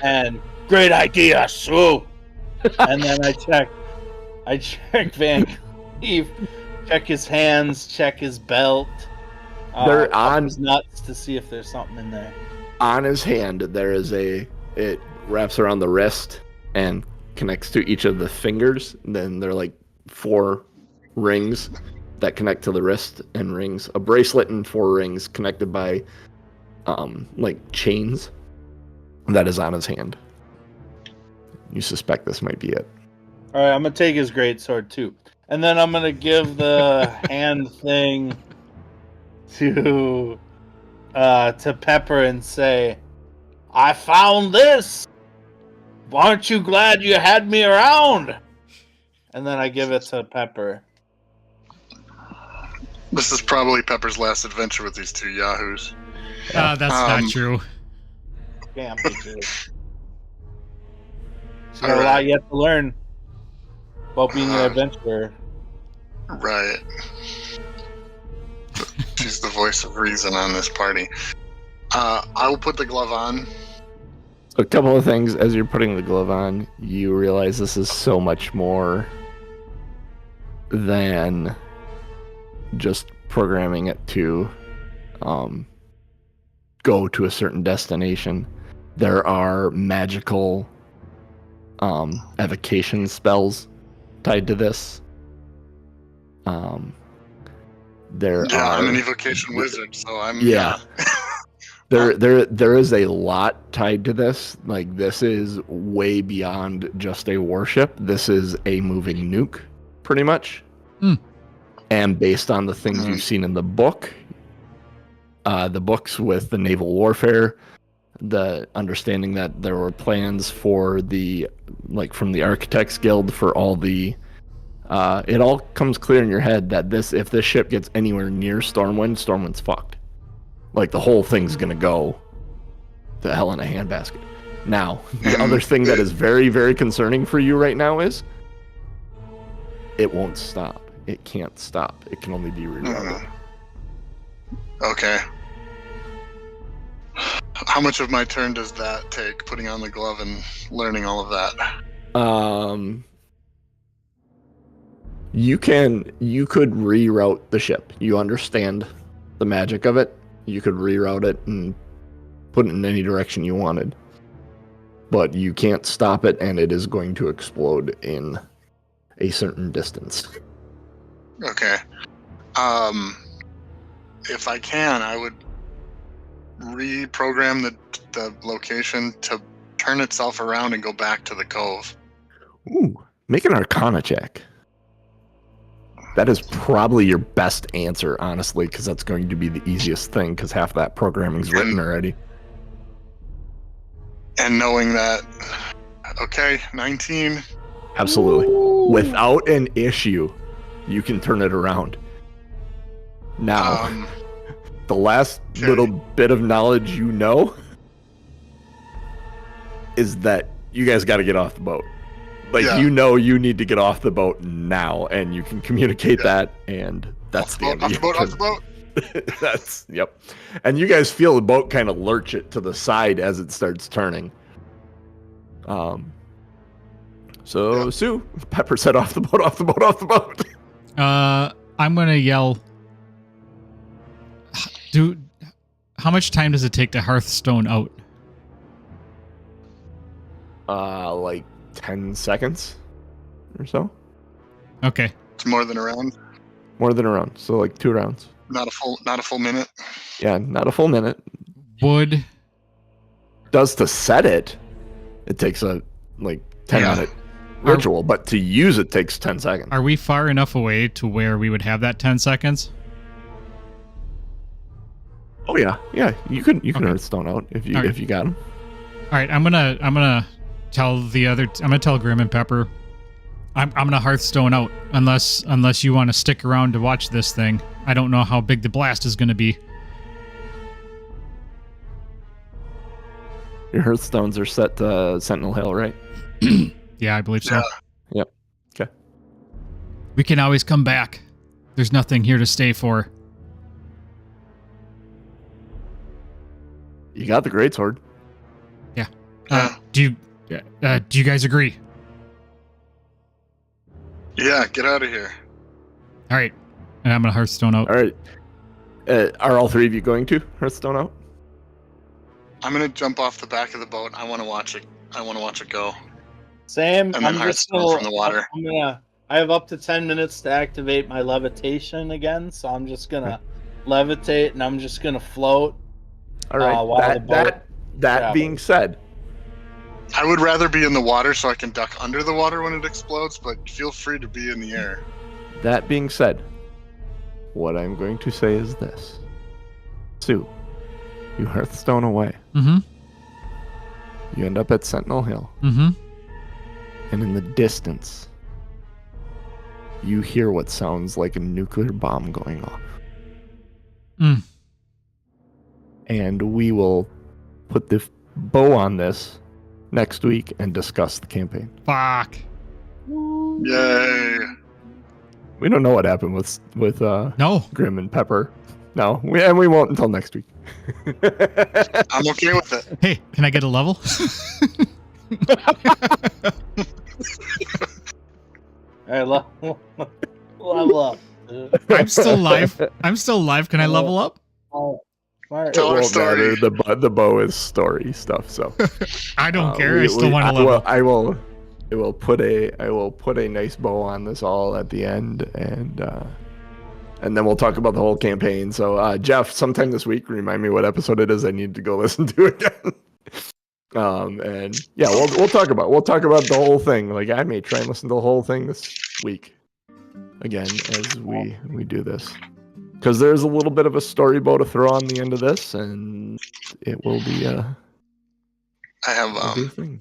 And great idea, Sue. And then I check Van Cleef, check his hands, check his belt. They're on his nuts to see if there's something in there. On his hand. There is it wraps around the wrist and connects to each of the fingers. And then they're like 4 rings that connect to the wrist and rings. A bracelet and 4 rings connected by like chains. That is on his hand. You suspect this might be it. All right, I'm gonna take his greatsword too, and then I'm gonna give the hand thing to Pepper and say, "I found this. Aren't you glad you had me around?" And then I give it to Pepper. This is probably Pepper's last adventure with these 2 yahoos. That's not true. Can't be true. She's got a lot yet to learn about being an adventurer. Right. She's the voice of reason on this party. I will put the glove on. A couple of things as you're putting the glove on, you realize this is so much more than just programming it to go to a certain destination. There are magical evocation spells tied to this. I'm an evocation wizard, so I'm There is a lot tied to this. Like, this is way beyond just a warship. This is a moving nuke, pretty much. And based on the things you've seen in the book, the books with the naval warfare, the understanding that there were plans for from the Architects Guild for all the it all comes clear in your head that if this ship gets anywhere near Stormwind's fucked. Like, the whole thing's gonna go to hell in a handbasket. Now, the other thing that is very, very concerning for you right now is it won't stop. It can't stop. It can only be rerouted. Okay. How much of my turn does that take, putting on the glove and learning all of that? You could reroute the ship. You understand the magic of it. You could reroute it and put it in any direction you wanted. But you can't stop it, and it is going to explode in a certain distance. Okay. If I can, I would reprogram the location to turn itself around and go back to the cove. Ooh, make an Arcana check. That is probably your best answer, honestly, because that's going to be the easiest thing, because half that programming's written already. And knowing that, okay, 19. Absolutely. Without an issue, you can turn it around. Now, the last little bit of knowledge you know is that you guys got to get off the boat. Like, you know you need to get off the boat now, and you can communicate that, and that's the end of your turn. Off the boat. That's, yep. And you guys feel the boat kind of lurch it to the side as it starts turning. Sue, Pepper said off the boat, off the boat, off the boat. I'm going to yell, how much time does it take to Hearthstone out? Like 10 seconds or so. Okay. It's more than a round. More than a round. So like 2 rounds. Not a full minute. Yeah, not a full minute. Does to set it, it takes a 10-minute ritual, but to use it takes 10 seconds. Are we far enough away to where we would have that 10 seconds? Oh yeah. Yeah, you can Hearthstone out if you got them. All right, I'm gonna tell Grim and Pepper, I'm gonna Hearthstone out unless you want to stick around to watch this thing. I don't know how big the blast is going to be. Your Hearthstones are set to Sentinel Hill, right? Yeah, I believe so. Yeah. Yep. Okay. We can always come back. There's nothing here to stay for. You got the greatsword. Yeah. Yeah. Do you guys agree? Yeah, get out of here. All right. And I'm going to Hearthstone out. All right. Are all three of you going to Hearthstone out? I'm gonna jump off the back of the boat. I want to watch it. I want to watch it go. Same. And then I'm just Hearthstone from the water. I have up to 10 minutes to activate my levitation again, so I'm just gonna levitate and I'm just gonna float. All right. While the boat that travels. being said, I would rather be in the water so I can duck under the water when it explodes, but feel free to be in the air. that being said, what I'm going to say is this: Sue, you Hearthstone away. Mm-hmm. You end up at Sentinel Hill, Mm-hmm. and in the distance, you hear what sounds like a nuclear bomb going off. Mm. And we will put the bow on this next week and discuss the campaign. Fuck. Yay! We don't know what happened with No. Grim and Pepper. No, we won't until next week. I'm okay with it. Hey, can I get a level? All right, level up. I'm still live. I'm still live. Can I level up? Oh, smart. Tell It our won't story. matter. The bow is story stuff. So I don't care. I still want to I level. will put a nice bow on this all at the end, and then we'll talk about the whole campaign. So Jeff, sometime this week, remind me what episode it is. I need to go listen to again. And yeah, we'll talk about the whole thing. Like, I may try and listen to the whole thing this week again as we do this, because there's a little bit of a story bow to throw on the end of this, and it will be a I have a thing.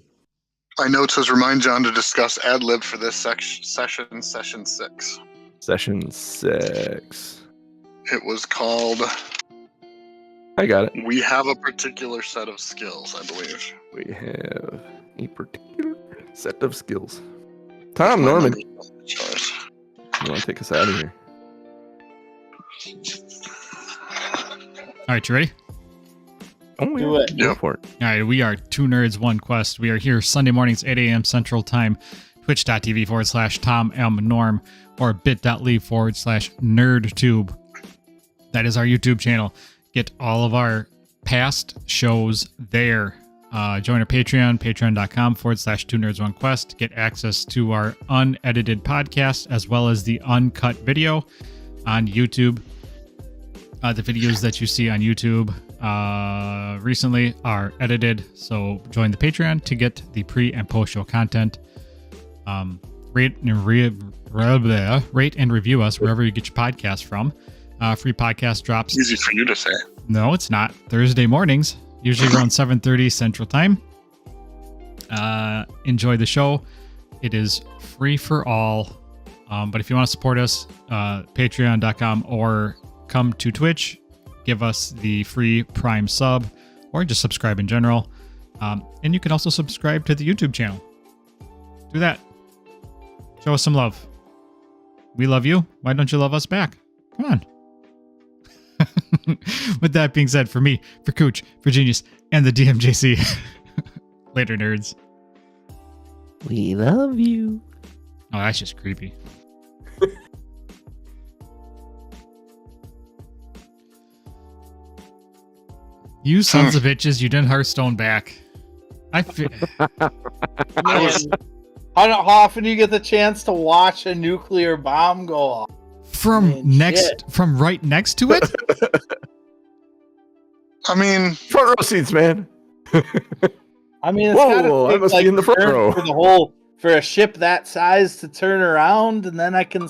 my note says remind John to discuss ad lib for this session 6. Session 6. It was called I got it. We Have a Particular Set of Skills, I believe. We have a particular set of skills. Tom Norman, Choice. you want to take us out of here? All right, you ready? Oh, Do it. Go Yep. for it. All right, we are Two Nerds, One Quest. We are here Sunday mornings, 8 a.m. Central Time, twitch.tv/Tom M. Norm, or bit.ly/NerdTube. That is our YouTube channel. Get all of our past shows there. Join our Patreon, patreon.com/Two Nerds, One Quest. Get access to our unedited podcast as well as the uncut video on YouTube. The videos that you see on YouTube recently are edited, so join the Patreon to get the pre and post show content. Rate and review us wherever you get your podcast from. Free podcast drops. Easy for you to say. No, it's not. Thursday mornings, usually around 7:30 Central Time. Enjoy the show. It is free for all. But if you want to support us, patreon.com or come to Twitch, give us the free Prime sub, or just subscribe in general. And you can also subscribe to the YouTube channel. Do that. Show us some love. We love you. Why don't you love us back? Come on. With that being said, for me, for Cooch, for Genius, and the DMJC, later, nerds. We love you. Oh, that's just creepy. You sons of bitches, you didn't Hearthstone back. I was How often do you get the chance to watch a nuclear bomb go off? from Man, shit. right next to it. I mean, Front row seats, man. I mean, it's Whoa, gotta I take, must be in the front turn row. for a ship that size to turn around, and then I can